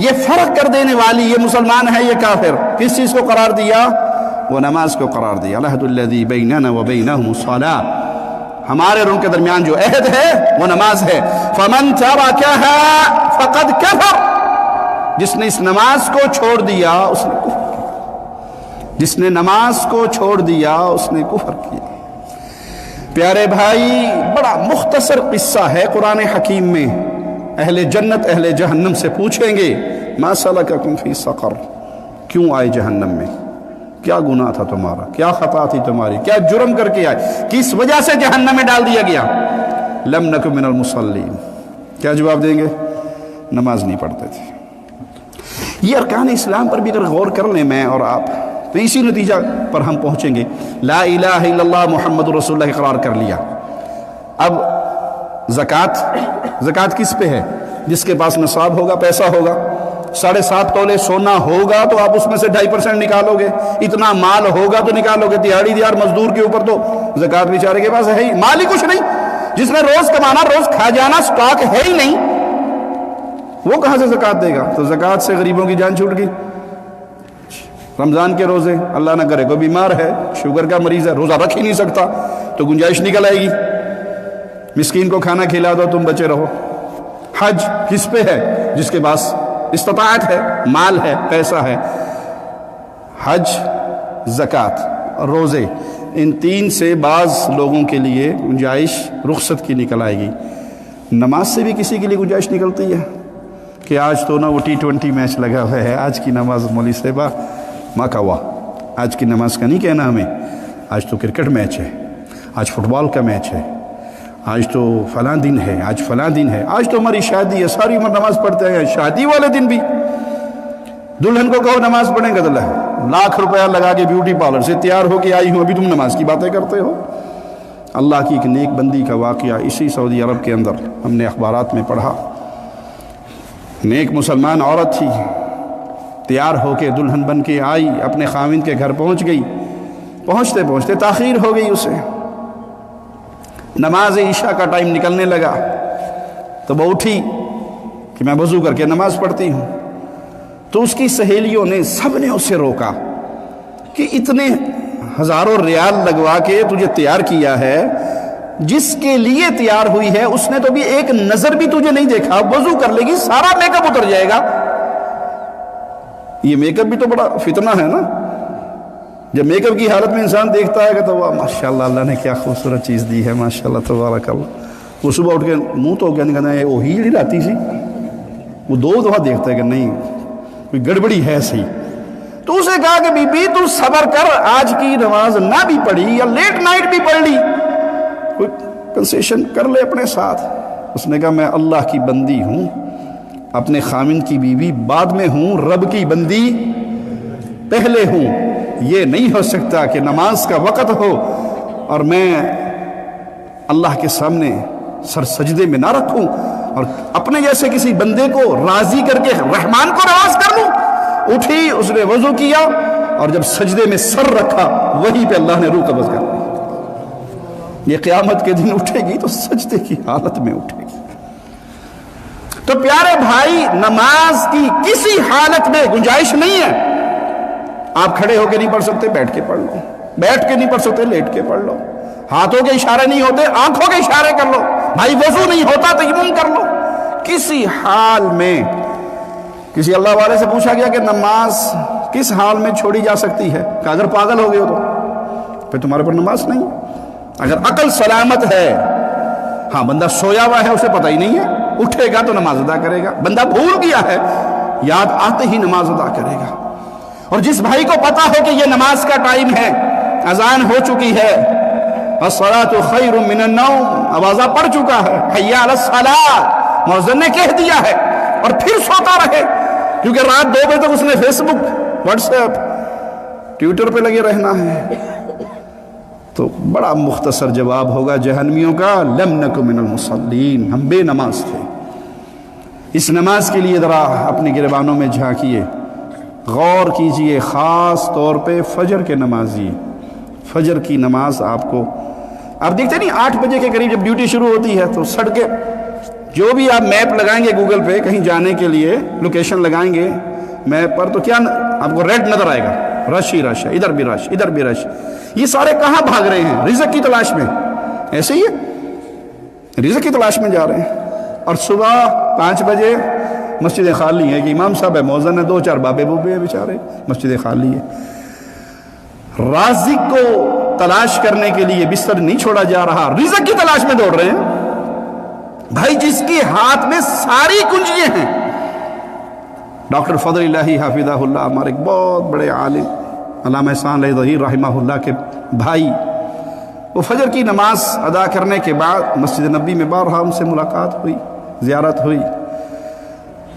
یہ فرق کر دینے والی، یہ مسلمان ہے یہ کافر، کس چیز کو قرار دیا؟ وہ نماز کو قرار دیا۔ العہد الذی بیننا وبینہم الصلاۃ، ہمارے اور ان کے درمیان جو عہد ہے وہ نماز ہے۔ فمن ترکھا فقد کفر، جس نے اس نماز کو چھوڑ دیا اس نے کفر کیا، جس نے نماز کو چھوڑ دیا اس نے کفر کیا۔ پیارے بھائی، بڑا مختصر قصہ ہے قرآن حکیم میں۔ اہل جنت اہل جہنم سے پوچھیں گے ما سلککم فی سقر، کیوں آئے جہنم میں؟ کیا گناہ تھا تمہارا؟ کیا خطا تھی تمہاری؟ کیا جرم کر کے آئے؟ کس وجہ سے جہنم میں ڈال دیا گیا؟ لم نک من المصلین، کیا جواب دیں گے؟ نماز نہیں پڑھتے تھے۔ یہ ارکان اسلام پر بھی اگر غور کر لیں میں اور آپ تو اسی نتیجہ پر ہم پہنچیں گے۔ لا الہ الا اللہ محمد رسول اللہ اقرار کر لیا۔ اب زکوٰۃ کس پہ ہے؟ جس کے پاس نصاب ہوگا، پیسہ ہوگا، 7.5 تولے سونا ہوگا تو آپ اس میں سے 2.5% نکالو گے، اتنا مال ہوگا تو نکالو گے۔ دیہاڑی دیار مزدور کے اوپر تو زکوٰۃ بیچارے کے پاس ہے ہی، مال ہی کچھ نہیں۔ جس نے روز کمانا، روز کھا جانا، سٹاک ہے ہی نہیں، وہ کہاں سے زکوٰۃ دے گا؟ تو زکوٰۃ سے غریبوں کی جان چھوٹ گئی۔ رمضان کے روزے، اللہ نہ کرے کوئی بیمار ہے، شوگر کا مریض ہے، روزہ رکھ ہی نہیں سکتا تو گنجائش نکل آئے گی، مسکین کو کھانا کھلا دو تم بچے رہو۔ حج کس پہ ہے؟ جس کے پاس استطاعت ہے، مال ہے، پیسہ ہے۔ حج، زکوٰۃ، روزے، ان 3 سے بعض لوگوں کے لیے گنجائش رخصت کی نکل آئے گی۔ نماز سے بھی کسی کے لیے گنجائش نکلتی ہے کہ آج تو نا وہ T20 میچ لگا ہوا ہے، آج کی نماز مولوی صاحبہ ماں کا واہ، آج کی نماز کا نہیں کہنا ہمیں، آج تو کرکٹ میچ ہے، آج فٹ بال کا میچ ہے، آج تو فلاں دن ہے، آج فلاں دن ہے، آج تو ہماری شادی ہے، ساری عمر نماز پڑھتے ہیں، شادی والے دن بھی دلہن کو کہو نماز پڑھیں گے تو لاکھ روپیہ لگا کے بیوٹی پارلر سے تیار ہو کے آئی ہوں، ابھی تم نماز کی باتیں کرتے ہو۔ اللہ کی ایک نیک بندی کا واقعہ اسی سعودی عرب کے اندر ہم نے اخبارات میں پڑھا۔ نیک مسلمان عورت تھی، تیار ہو کے دلہن بن کے آئی، اپنے خاوند کے گھر پہنچ گئی، پہنچتے پہنچتے تاخیر ہو گئی اسے، نماز عشاء کا ٹائم نکلنے لگا تو وہ اٹھی کہ میں وضو کر کے نماز پڑھتی ہوں، تو اس کی سہیلیوں نے سب نے اسے روکا کہ اتنے ہزاروں ریال لگوا کے تجھے تیار کیا ہے، جس کے لیے تیار ہوئی ہے اس نے تو بھی ایک نظر بھی تجھے نہیں دیکھا، وضو کر لے گی سارا میک اپ اتر جائے گا۔ یہ میک اپ بھی تو بڑا فتنہ ہے نا، جب میک اپ کی حالت میں انسان دیکھتا ہے کہ تو واہ ماشاءاللہ اللہ نے کیا خوبصورت چیز دی ہے، ماشاءاللہ تبارک اللہ، وہ صبح اٹھ کے منہ تو کیا نکلنا ہے، وہی جڑی راتی سی، وہ 2 دفعہ دیکھتا ہے کہ نہیں کوئی گڑبڑی ہے صحیح، تو اسے کہا کہ بی بی تو صبر کر، آج کی نماز نہ بھی پڑھی یا لیٹ نائٹ بھی پڑھ لی، کوئی کنسیشن کر لے اپنے ساتھ۔ اس نے کہا میں اللہ کی بندی ہوں، اپنے خامن کی بیوی بعد میں ہوں، رب کی بندی پہلے ہوں، یہ نہیں ہو سکتا کہ نماز کا وقت ہو اور میں اللہ کے سامنے سر سجدے میں نہ رکھوں اور اپنے جیسے کسی بندے کو راضی کر کے رحمان کو نواز کر لوں۔ اٹھی، اس نے وضو کیا اور جب سجدے میں سر رکھا وہیں پہ اللہ نے روح قبض کر لی۔ یہ قیامت کے دن اٹھے گی تو سجدے کی حالت میں اٹھے گی۔ تو پیارے بھائی، نماز کی کسی حالت میں گنجائش نہیں ہے۔ آپ کھڑے ہو کے نہیں پڑھ سکتے، بیٹھ کے پڑھ لو، بیٹھ کے نہیں پڑھ سکتے، لیٹ کے پڑھ لو، ہاتھوں کے اشارے نہیں ہوتے، آنکھوں کے اشارے کر لو، بھائی وضو نہیں ہوتا تیمم کر لو۔ کسی حال میں کسی اللہ والے سے پوچھا گیا کہ نماز کس حال میں چھوڑی جا سکتی ہے، کہ اگر پاگل ہو گئے ہو تو پھر تمہارے پر نماز نہیں، اگر عقل سلامت ہے، ہاں بندہ سویا ہوا ہے اسے پتہ ہی نہیں ہے، اٹھے گا تو نماز ادا کرے گا، بندہ بھول گیا ہے یاد آتے ہی نماز ادا کرے گا۔ اور جس بھائی کو پتا ہو کہ یہ نماز کا ٹائم ہے، اذان ہو چکی ہے، الصلاۃ خیر من النوم، آوازہ پڑھ چکا ہے، حی علی الصلاۃ، مؤذن نے کہہ دیا ہے اور پھر سوتا رہے، کیونکہ رات 2 بجے تک اس نے فیس بک، واٹس ایپ، ٹویٹر پہ لگے رہنا ہے۔ تو بڑا مختصر جواب ہوگا جہنمیوں کا، لم نک من المصلین، ہم بے نماز تھے۔ اس نماز کے لیے ذرا اپنی گریبانوں میں جھانکیے، غور کیجئے، خاص طور پہ فجر کے نمازی، فجر کی نماز آپ کو، آپ دیکھتے نہیں 8 بجے کے قریب جب ڈیوٹی شروع ہوتی ہے تو سڑکیں، جو بھی آپ میپ لگائیں گے گوگل پہ کہیں جانے کے لیے، لوکیشن لگائیں گے میپ پر، تو کیا آپ کو ریڈ نظر آئے گا، رش ہی رش ہے، ادھر بھی رش، ادھر بھی رش۔ یہ سارے کہاں بھاگ رہے ہیں؟ رزق کی تلاش میں، ایسے ہی ہے، رزق کی تلاش میں جا رہے ہیں۔ اور صبح 5 بجے مسجد خالی ہے کہ امام صاحب ہے، مؤذن ہے، 2-4 بابے بوبے ہیں بیچارے، مسجد خالی ہے۔ رازق کو تلاش کرنے کے لیے بستر نہیں چھوڑا جا رہا، رزق کی تلاش میں دوڑ رہے ہیں بھائی، جس کے ہاتھ میں ساری کنجیاں ہیں۔ ڈاکٹر فضل الہی حافظہ اللہ، ہمارے ایک بہت بڑے عالم علامہ احسان علیہ ظہیر رحمہ اللہ کے بھائی، وہ فجر کی نماز ادا کرنے کے بعد مسجد نبی میں بارہا ان سے ملاقات ہوئی، زیارت ہوئی۔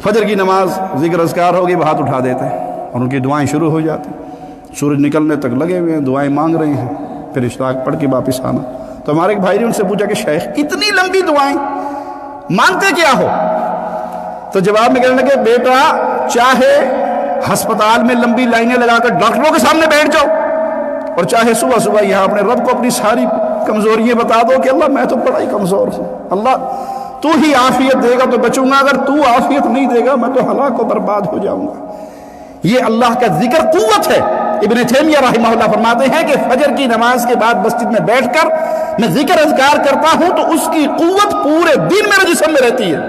فجر کی نماز ذکر اذکار ہوگی، وہ ہاتھ اٹھا دیتے ہیں اور ان کی دعائیں شروع ہو جاتی، سورج نکلنے تک لگے ہوئے ہیں، دعائیں مانگ رہے ہیں، پھر اشراق پڑھ کے واپس آنا۔ تو ہمارے ایک بھائی نے ان سے پوچھا کہ شیخ اتنی لمبی دعائیں مانگتے کیا ہو؟ تو جواب میں کہنے لگے، بیٹا چاہے ہسپتال میں لمبی لائنیں لگا کر ڈاکٹروں کے سامنے بیٹھ جاؤ، اور چاہے صبح صبح یہاں اپنے رب کو اپنی ساری کمزوریاں بتا دو کہ اللہ میں تو بڑا ہی کمزور ہوں، اللہ تو ہی عافیت دے گا تو بچوں گا، اگر تو عافیت نہیں دے گا میں تو ہلاک و برباد ہو جاؤں گا۔ یہ اللہ کا ذکر قوت ہے۔ ابن تیمیہ رحمہ اللہ فرماتے ہیں کہ فجر کی نماز کے بعد مسجد میں بیٹھ کر میں ذکر اذکار کرتا ہوں تو اس کی قوت پورے دن میرے جسم میں رہتی ہے۔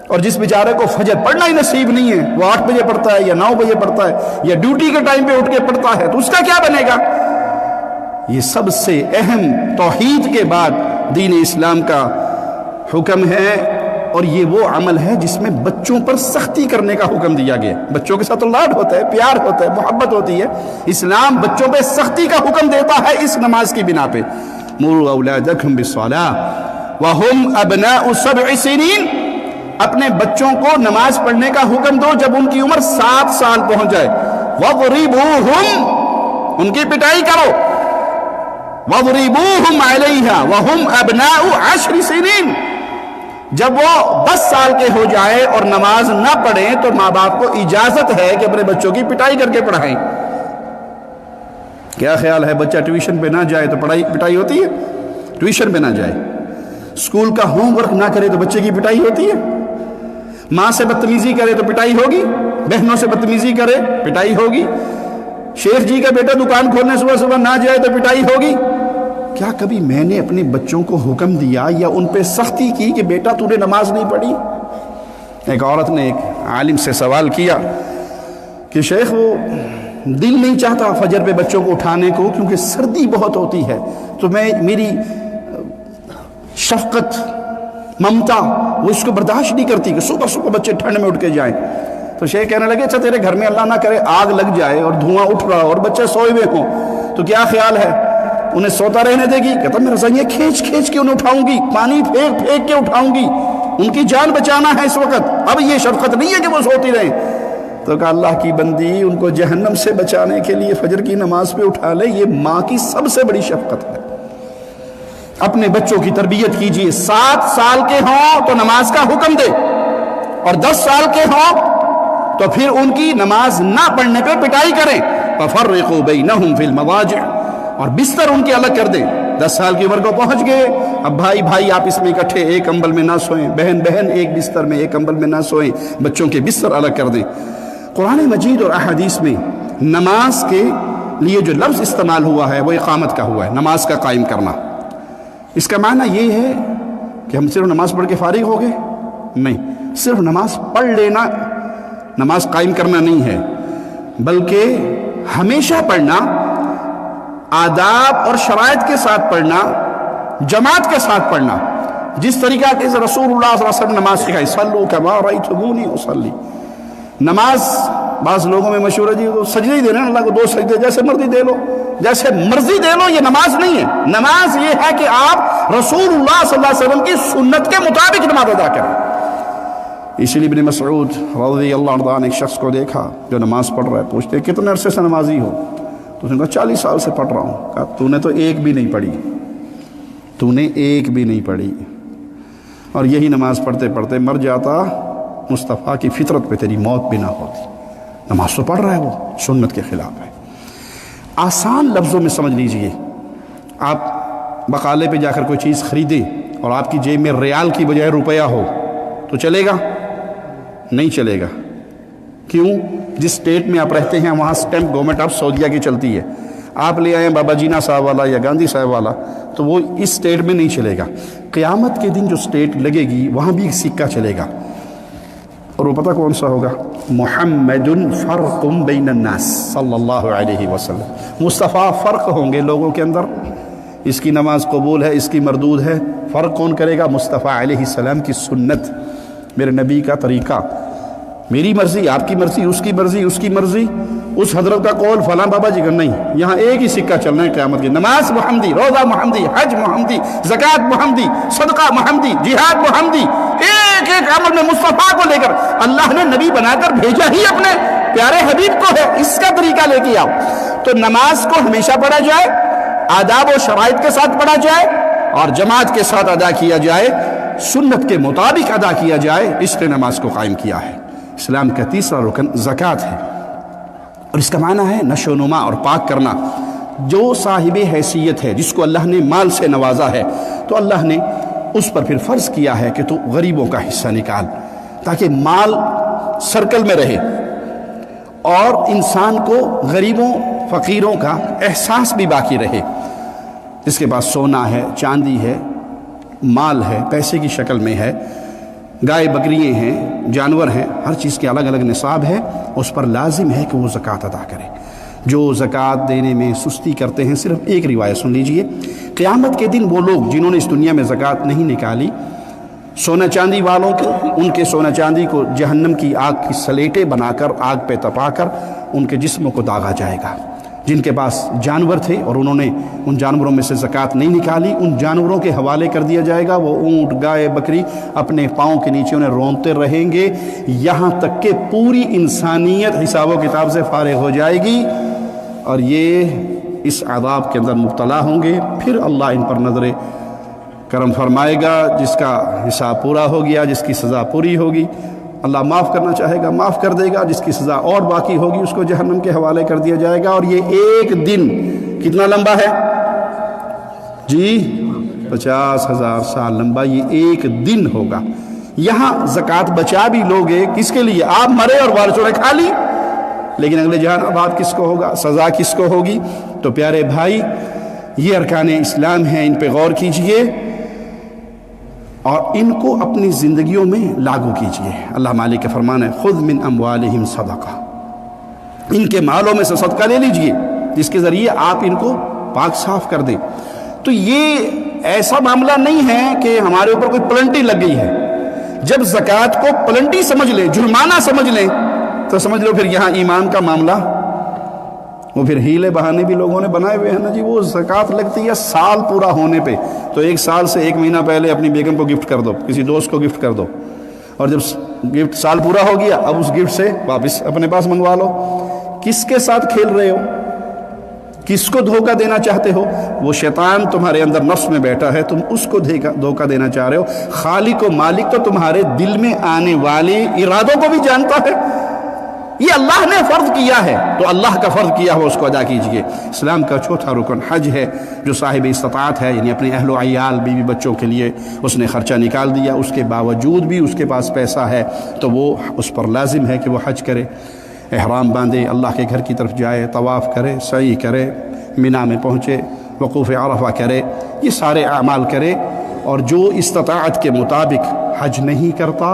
اور جس بیچارے کو فجر پڑھنا ہی نصیب نہیں ہے، وہ 8 بجے پڑھتا ہے یا 9 بجے پڑھتا ہے یا ڈیوٹی کے ٹائم پہ اٹھ کے پڑھتا ہے، تو اس کا کیا بنے گا؟ یہ سب سے اہم توحید کے بعد دین اسلام کا حکم ہے، اور یہ وہ عمل ہے جس میں بچوں پر سختی کرنے کا حکم دیا گیا۔ بچوں کے ساتھ لاڈ ہوتا ہے، پیار ہوتا ہے، محبت ہوتی ہے، اسلام بچوں پہ سختی کا حکم دیتا ہے اس نماز کی بنا پہ۔ مروا اولادکم بالصلاۃ وہم ابناء 7 سنین، اپنے بچوں کو نماز پڑھنے کا حکم دو جب ان کی عمر 7 سال پہنچ جائے۔ وَضْرِبُوهُمْ، ان کی پٹائی کرو۔ وَضْرِبُوهُمْ عَلَيْهَا وَهُمْ أَبْنَاءُ 10 سنین، جب وہ 10 سال کے ہو جائے اور نماز نہ پڑھیں تو ماں باپ کو اجازت ہے کہ اپنے بچوں کی پٹائی کر کے پڑھائیں۔ کیا خیال ہے، بچہ ٹیوشن پہ نہ جائے تو پٹائی ہوتی ہے؟ ٹیوشن پہ نہ جائے، اسکول کا ہوم ورک نہ کرے تو بچے کی پٹائی ہوتی ہے؟ ماں سے بدتمیزی کرے تو پٹائی ہوگی، بہنوں سے بدتمیزی کرے پٹائی ہوگی، شیخ جی کا بیٹا دکان کھولنے صبح صبح نہ جائے تو پٹائی ہوگی۔ کیا کبھی میں نے اپنے بچوں کو حکم دیا یا ان پہ سختی کی کہ بیٹا تو نے نماز نہیں پڑھی؟ ایک عورت نے ایک عالم سے سوال کیا کہ شیخ وہ دل نہیں چاہتا فجر پہ بچوں کو اٹھانے کو کیونکہ سردی بہت ہوتی ہے، تو میری شفقت ممتا وہ اس کو برداشت نہیں کرتی کہ صبح صبح بچے ٹھنڈ میں اٹھ کے جائیں۔ تو شیخ کہنے لگے اچھا تیرے گھر میں اللہ نہ کرے آگ لگ جائے اور دھواں اٹھ رہا اور بچے سوئے ہوئے ہوں تو کیا خیال ہے، انہیں سوتا رہنے دے گی؟ کہتا میں رضائیاں کھینچ کھینچ کے انہیں اٹھاؤں گی، پانی پھینک پھینک کے اٹھاؤں گی، ان کی جان بچانا ہے اس وقت، اب یہ شفقت نہیں ہے کہ وہ سوتی رہیں۔ تو کہا اللہ کی بندی، ان کو جہنم سے بچانے کے لیے فجر کی نماز پہ اٹھا لے، یہ ماں کی سب سے بڑی شفقت ہے۔ اپنے بچوں کی تربیت کیجئے، 7 سال کے ہوں تو نماز کا حکم دے، اور 10 سال کے ہوں تو پھر ان کی نماز نہ پڑھنے پہ پٹائی کریں۔ فَفَرِّقُوا بَيْنَهُمْ فِي الْمَضَاجِعِ، اور بستر ان کے الگ کر دیں۔ 10 سال کی عمر کو پہنچ گئے، اب بھائی بھائی آپ اس میں اکٹھے ایک کمبل میں نہ سوئیں، بہن بہن ایک بستر میں ایک کمبل میں نہ سوئیں، بچوں کے بستر الگ کر دیں۔ قرآن مجید اور احادیث میں نماز کے لیے جو لفظ استعمال ہوا ہے وہ اقامت کا ہوا ہے، نماز کا قائم کرنا۔ اس کا معنی یہ ہے کہ ہم صرف نماز پڑھ کے فارغ ہو گئے؟ نہیں، صرف نماز پڑھ لینا نماز قائم کرنا نہیں ہے، بلکہ ہمیشہ پڑھنا، آداب اور شرائط کے ساتھ پڑھنا، جماعت کے ساتھ پڑھنا، جس طریقہ کے رسول اللہ صلی اللہ علیہ وسلم نماز سکھائی، صلو کما رأیتمونی اصلی۔ نماز بعض لوگوں میں مشہور ہے جی وہ سجدے ہی دینا، اللہ کو 2 سجدے جیسے مرضی دے لو، جیسے مرضی دے لو، یہ نماز نہیں ہے۔ نماز یہ ہے کہ آپ رسول اللہ صلی اللہ علیہ وسلم کی سنت کے مطابق نماز ادا کریں۔ اسی لیے ابن مسعود رضی اللہ عنہ نے ایک شخص کو دیکھا جو نماز پڑھ رہا ہے، پوچھتے کتنے عرصے سے نمازی ہو؟ تو اس نے کہا 40 سال سے پڑھ رہا ہوں۔ کہا تو نے تو ایک بھی نہیں پڑھی، تو نے ایک بھی نہیں پڑھی، اور یہی نماز پڑھتے پڑھتے مر جاتا، مصطفیٰ کی فطرت پہ تیری موت بھی نہ ہوتی۔ نماز تو پڑھ رہا ہے، وہ سنت کے خلاف ہے۔ آسان لفظوں میں سمجھ لیجئے، آپ بقالے پہ جا کر کوئی چیز خریدیں اور آپ کی جیب میں ریال کی بجائے روپیہ ہو تو چلے گا؟ نہیں چلے گا۔ کیوں؟ جس اسٹیٹ میں آپ رہتے ہیں وہاں سٹیمپ گورنمنٹ آف سعودیہ کی چلتی ہے، آپ لے آئیں بابا جینا صاحب والا یا گاندھی صاحب والا تو وہ اس اسٹیٹ میں نہیں چلے گا۔ قیامت کے دن جو اسٹیٹ لگے گی وہاں بھی ایک سکہ چلے گا، اور وہ پتہ کون سا ہوگا؟ محمد فرق بین الناس صلی اللہ علیہ وسلم۔ مصطفیٰ فرق ہوں گے لوگوں کے اندر، اس کی نماز قبول ہے، اس کی مردود ہے۔ فرق کون کرے گا؟ مصطفیٰ علیہ السلام کی سنت، میرے نبی کا طریقہ۔ میری مرضی، آپ کی مرضی، اس کی مرضی، اس کی مرضی، اس حضرت کا قول فلاں بابا جی کا نہیں۔ یہاں ایک ہی سکہ چلنا ہے قیامت کی۔ نماز محمدی، روزہ محمدی، حج محمدی، زکوٰۃ محمدی، صدقہ محمدی، جہاد محمدی، ایک ایک عمل میں مصطفیٰ کو لے کر اللہ نے نبی بنا کر بھیجا ہی اپنے پیارے حبیب کو ہے، اس کا طریقہ لے کے آؤ۔ تو نماز کو ہمیشہ پڑھا جائے، آداب و شرائط کے ساتھ پڑھا جائے اور جماعت کے ساتھ ادا کیا جائے، سنت کے مطابق ادا کیا جائے، اس نے نماز کو قائم کیا ہے۔ اسلام کا تیسرا رکن زکوٰۃ ہے، اور اس کا معنی ہے نشو و نما اور پاک کرنا۔ جو صاحب حیثیت ہے، جس کو اللہ نے مال سے نوازا ہے، تو اللہ نے اس پر پھر فرض کیا ہے کہ تو غریبوں کا حصہ نکال، تاکہ مال سرکل میں رہے اور انسان کو غریبوں فقیروں کا احساس بھی باقی رہے۔ جس کے پاس سونا ہے، چاندی ہے، مال ہے، پیسے کی شکل میں ہے، گائے بکریے ہیں، جانور ہیں، ہر چیز کے الگ الگ نصاب ہے، اس پر لازم ہے کہ وہ زکوٰۃ ادا کرے۔ جو زکوٰۃ دینے میں سستی کرتے ہیں، صرف ایک روایت سن لیجئے، قیامت کے دن وہ لوگ جنہوں نے اس دنیا میں زکوٰۃ نہیں نکالی، سونا چاندی والوں کو، ان کے سونا چاندی کو جہنم کی آگ کی سلیٹیں بنا کر آگ پہ تپا کر ان کے جسموں کو داغا جائے گا۔ جن کے پاس جانور تھے اور انہوں نے ان جانوروں میں سے زکوٰۃ نہیں نکالی، ان جانوروں کے حوالے کر دیا جائے گا۔ وہ اونٹ، گائے، بکری اپنے پاؤں کے نیچے انہیں رونتے رہیں گے یہاں تک کہ پوری انسانیت حساب و کتاب سے فارغ ہو جائے گی، اور یہ اس عذاب کے اندر مبتلا ہوں گے۔ پھر اللہ ان پر نظر کرم فرمائے گا، جس کا حساب پورا ہو گیا، جس کی سزا پوری ہوگی، اللہ معاف کرنا چاہے گا معاف کر دے گا، جس کی سزا اور باقی ہوگی اس کو جہنم کے حوالے کر دیا جائے گا۔ اور یہ ایک دن کتنا لمبا ہے جی؟ 50,000 سال لمبا یہ ایک دن ہوگا۔ یہاں زکوٰۃ بچا بھی لوگے کس کے لیے؟ آپ مرے اور وارثوں نے کھا لی، لیکن اگلے جہان عذاب کس کو ہوگا؟ سزا کس کو ہوگی؟ تو پیارے بھائی، یہ ارکان اسلام ہیں، ان پہ غور کیجئے اور ان کو اپنی زندگیوں میں لاگو کیجئے۔ اللہ مالک کا فرمان ہے خذ من اموالہم صدقہ، ان کے مالوں میں سے صدقہ لے لیجئے جس کے ذریعے آپ ان کو پاک صاف کر دیں۔ تو یہ ایسا معاملہ نہیں ہے کہ ہمارے اوپر کوئی پلنٹی لگ گئی ہے۔ جب زکوٰۃ کو پلنٹی سمجھ لیں، جرمانہ سمجھ لیں، تو سمجھ لو پھر یہاں ایمان کا معاملہ، وہ پھر ہیلے بہانے بھی لوگوں نے بنائے ہوئے ہیں نا جی۔ وہ زکوٰۃ لگتی ہے سال پورا ہونے پہ، تو ایک سال سے 1 مہینہ پہلے اپنی بیگم کو گفٹ کر دو، کسی دوست کو گفٹ کر دو، اور جب گفٹ سال پورا ہو گیا اب اس گفٹ سے واپس اپنے پاس منگوا لو۔ کس کے ساتھ کھیل رہے ہو؟ کس کو دھوکہ دینا چاہتے ہو؟ وہ شیطان تمہارے اندر نفس میں بیٹھا ہے، تم اس کو دھوکہ دینا چاہ رہے ہو۔ خالق و مالک تو تمہارے دل میں آنے والے ارادوں کو بھی جانتا ہے۔ یہ اللہ نے فرض کیا ہے تو اللہ کا فرض کیا ہو اس کو ادا کیجئے۔ اسلام کا چوتھا رکن حج ہے، جو صاحب استطاعت ہے، یعنی اپنے اہل و عیال بیوی بچوں کے لیے اس نے خرچہ نکال دیا، اس کے باوجود بھی اس کے پاس پیسہ ہے تو وہ اس پر لازم ہے کہ وہ حج کرے، احرام باندھے، اللہ کے گھر کی طرف جائے، طواف کرے، سعی کرے، مینا میں پہنچے، وقوف عرفہ کرے، یہ سارے اعمال کرے۔ اور جو استطاعت کے مطابق حج نہیں کرتا،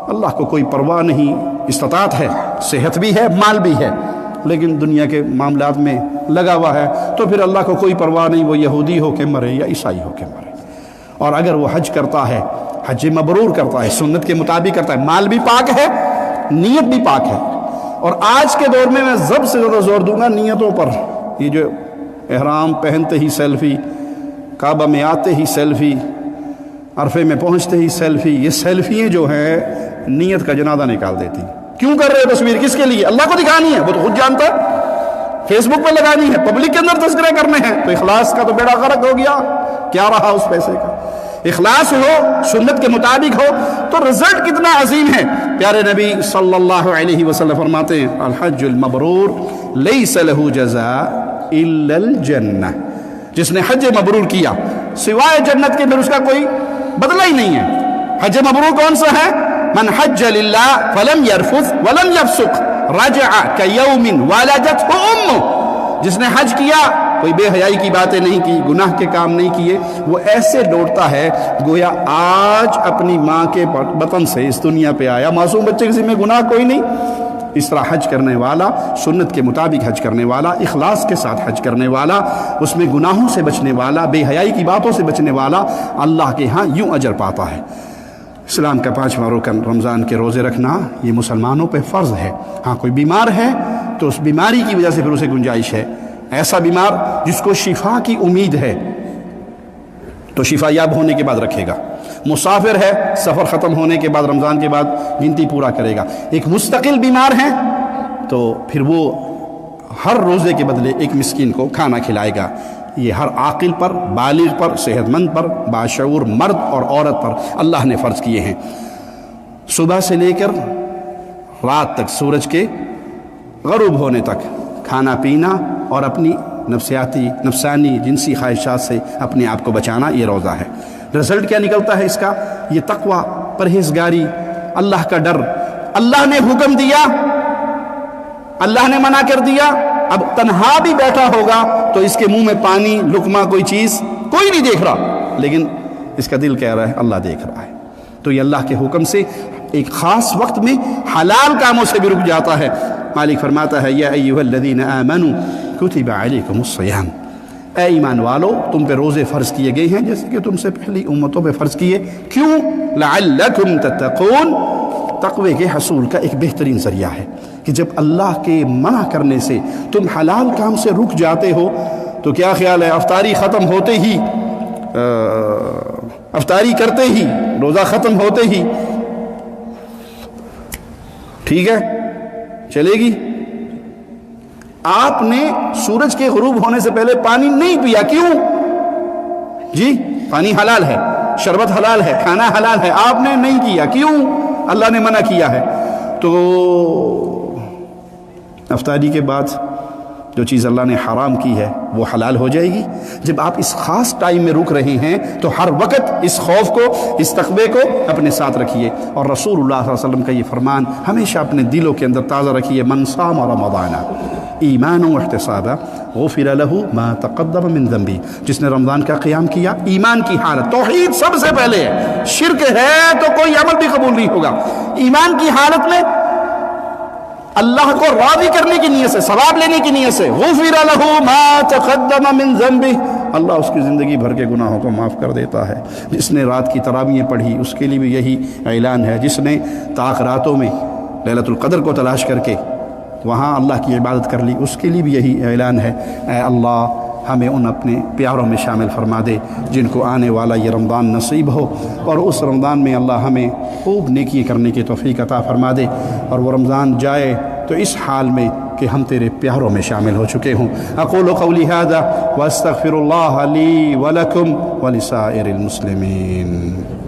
اللہ کو کوئی پرواہ نہیں، استطاعت ہے، صحت بھی ہے، مال بھی ہے، لیکن دنیا کے معاملات میں لگا ہوا ہے، تو پھر اللہ کو کوئی پرواہ نہیں، وہ یہودی ہو کے مرے یا عیسائی ہو کے مرے۔ اور اگر وہ حج کرتا ہے، حج مبرور کرتا ہے، سنت کے مطابق کرتا ہے، مال بھی پاک ہے، نیت بھی پاک ہے۔ اور آج کے دور میں سب سے زیادہ زور دوں گا نیتوں پر۔ یہ جو احرام پہنتے ہی سیلفی، کعبہ میں آتے ہی سیلفی، عرفے میں پہنچتے ہی سیلفی، یہ سیلفیاں جو ہیں نیت کا جنازہ نکال دیتی. کیوں کر رہے ہو تصویر؟ کس کے لیے؟ اللہ کو دکھانی ہے، وہ تو خود جانتا ہے. فیس بک پہ لگانی ہے، پبلک کے اندر تذکرے کرنے ہیں، تو اخلاص کا تو بیڑا غرق ہو گیا. کیا رہا اس پیسے کا؟ اخلاص ہو، سنت کے مطابق ہو تو رزلٹ کتنا عظیم ہے. پیارے نبی صلی اللہ علیہ وسلم فرماتے ہیں الحج المبرور لیس لہ جزاء الا الجنہ. جس نے حج مبرور کیا سوائے جنت کے پھر اس کا کوئی بدلہ ہی نہیں ہے. حج مبرور کون سا ہے؟ من حج للہ فلم یرفث ولم یفسق رجع کیوم ولدتہ امہ. جس نے حج کیا، کوئی بے حیائی کی باتیں نہیں کی، گناہ کے کام نہیں کیے، وہ ایسے لوٹتا ہے گویا آج اپنی ماں کے بطن سے اس دنیا پہ آیا. معصوم بچے کے ذمہ گناہ کوئی نہیں. اس طرح حج کرنے والا، سنت کے مطابق حج کرنے والا، اخلاص کے ساتھ حج کرنے والا، اس میں گناہوں سے بچنے والا، بے حیائی کی باتوں سے بچنے والا اللہ کے ہاں یوں اجر پاتا ہے. اسلام کا 5واں رکن رمضان کے روزے رکھنا یہ مسلمانوں پہ فرض ہے. ہاں کوئی بیمار ہے تو اس بیماری کی وجہ سے پھر اسے گنجائش ہے. ایسا بیمار جس کو شفا کی امید ہے تو شفا یاب ہونے کے بعد رکھے گا. مسافر ہے، سفر ختم ہونے کے بعد رمضان کے بعد گنتی پورا کرے گا. ایک مستقل بیمار ہے تو پھر وہ ہر روزے کے بدلے ایک مسکین کو کھانا کھلائے گا. یہ ہر عاقل پر، بالغ پر، صحت مند پر، باشعور مرد اور عورت پر اللہ نے فرض کیے ہیں. صبح سے لے کر رات تک، سورج کے غروب ہونے تک کھانا پینا اور اپنی نفسانی جنسی خواہشات سے اپنے آپ کو بچانا، یہ روزہ ہے. رزلٹ کیا نکلتا ہے اس کا؟ یہ تقوی، پرہیزگاری، اللہ کا ڈر. اللہ نے حکم دیا، اللہ نے منع کر دیا. اب تنہا بھی بیٹھا ہوگا تو اس کے منہ میں پانی، لقمہ، کوئی چیز کوئی نہیں دیکھ رہا، لیکن اس کا دل کہہ رہا ہے اللہ دیکھ رہا ہے. تو یہ اللہ کے حکم سے ایک خاص وقت میں حلال کاموں سے بھی رک جاتا ہے. مالک فرماتا ہے یا ایھا الذین آمنوا کتب علیکم الصیام. اے ایمان والو، تم پہ روزے فرض کیے گئے ہیں جیسے کہ تم سے پہلی امتوں پہ فرض کیے. کیوں؟ لعلکم تتقون. تقوی کے حصول کا ایک بہترین ذریعہ ہے کہ جب اللہ کے منع کرنے سے تم حلال کام سے رک جاتے ہو تو کیا خیال ہے افطاری ختم ہوتے ہی، افطاری کرتے ہی، روزہ ختم ہوتے ہی ٹھیک ہے چلے گی. آپ نے سورج کے غروب ہونے سے پہلے پانی نہیں پیا. کیوں؟ جی پانی حلال ہے، شربت حلال ہے، کھانا حلال ہے، آپ نے نہیں کیا. کیوں؟ اللہ نے منع کیا ہے. تو افطاری کے بعد جو چیز اللہ نے حرام کی ہے وہ حلال ہو جائے گی. جب آپ اس خاص ٹائم میں رک رہے ہیں تو ہر وقت اس خوف کو، اس تقوی کو اپنے ساتھ رکھیے. اور رسول اللہ صلی اللہ علیہ وسلم کا یہ فرمان ہمیشہ اپنے دلوں کے اندر تازہ رکھیے. من صام رمضان ایمانا واحتسابا غفر له ما تقدم من ذنبه. جس نے رمضان کا قیام کیا ایمان کی حالت، توحید سب سے پہلے ہے. شرک ہے تو کوئی عمل بھی قبول نہیں ہوگا. ایمان کی حالت میں اللہ کو راضی کرنے کی نیت سے، ثواب لینے کی نیت سے، غفر له ما تقدم من ذنبه، اللہ اس کی زندگی بھر کے گناہوں کو معاف کر دیتا ہے. جس نے رات کی تراویحیں پڑھی اس کے لیے بھی یہی اعلان ہے. جس نے طاق راتوں میں لیلۃ القدر کو تلاش کر کے وہاں اللہ کی عبادت کر لی اس کے لیے بھی یہی اعلان ہے. اے اللہ ہمیں ان اپنے پیاروں میں شامل فرما دے جن کو آنے والا یہ رمضان نصیب ہو، اور اس رمضان میں اللہ ہمیں خوب نیکی کرنے کی توفیق عطا فرما دے، اور وہ رمضان جائے تو اس حال میں کہ ہم تیرے پیاروں میں شامل ہو چکے ہوں. اقول قولی ھذا واستغفر اللہ لی ولکم ولسائر المسلمین.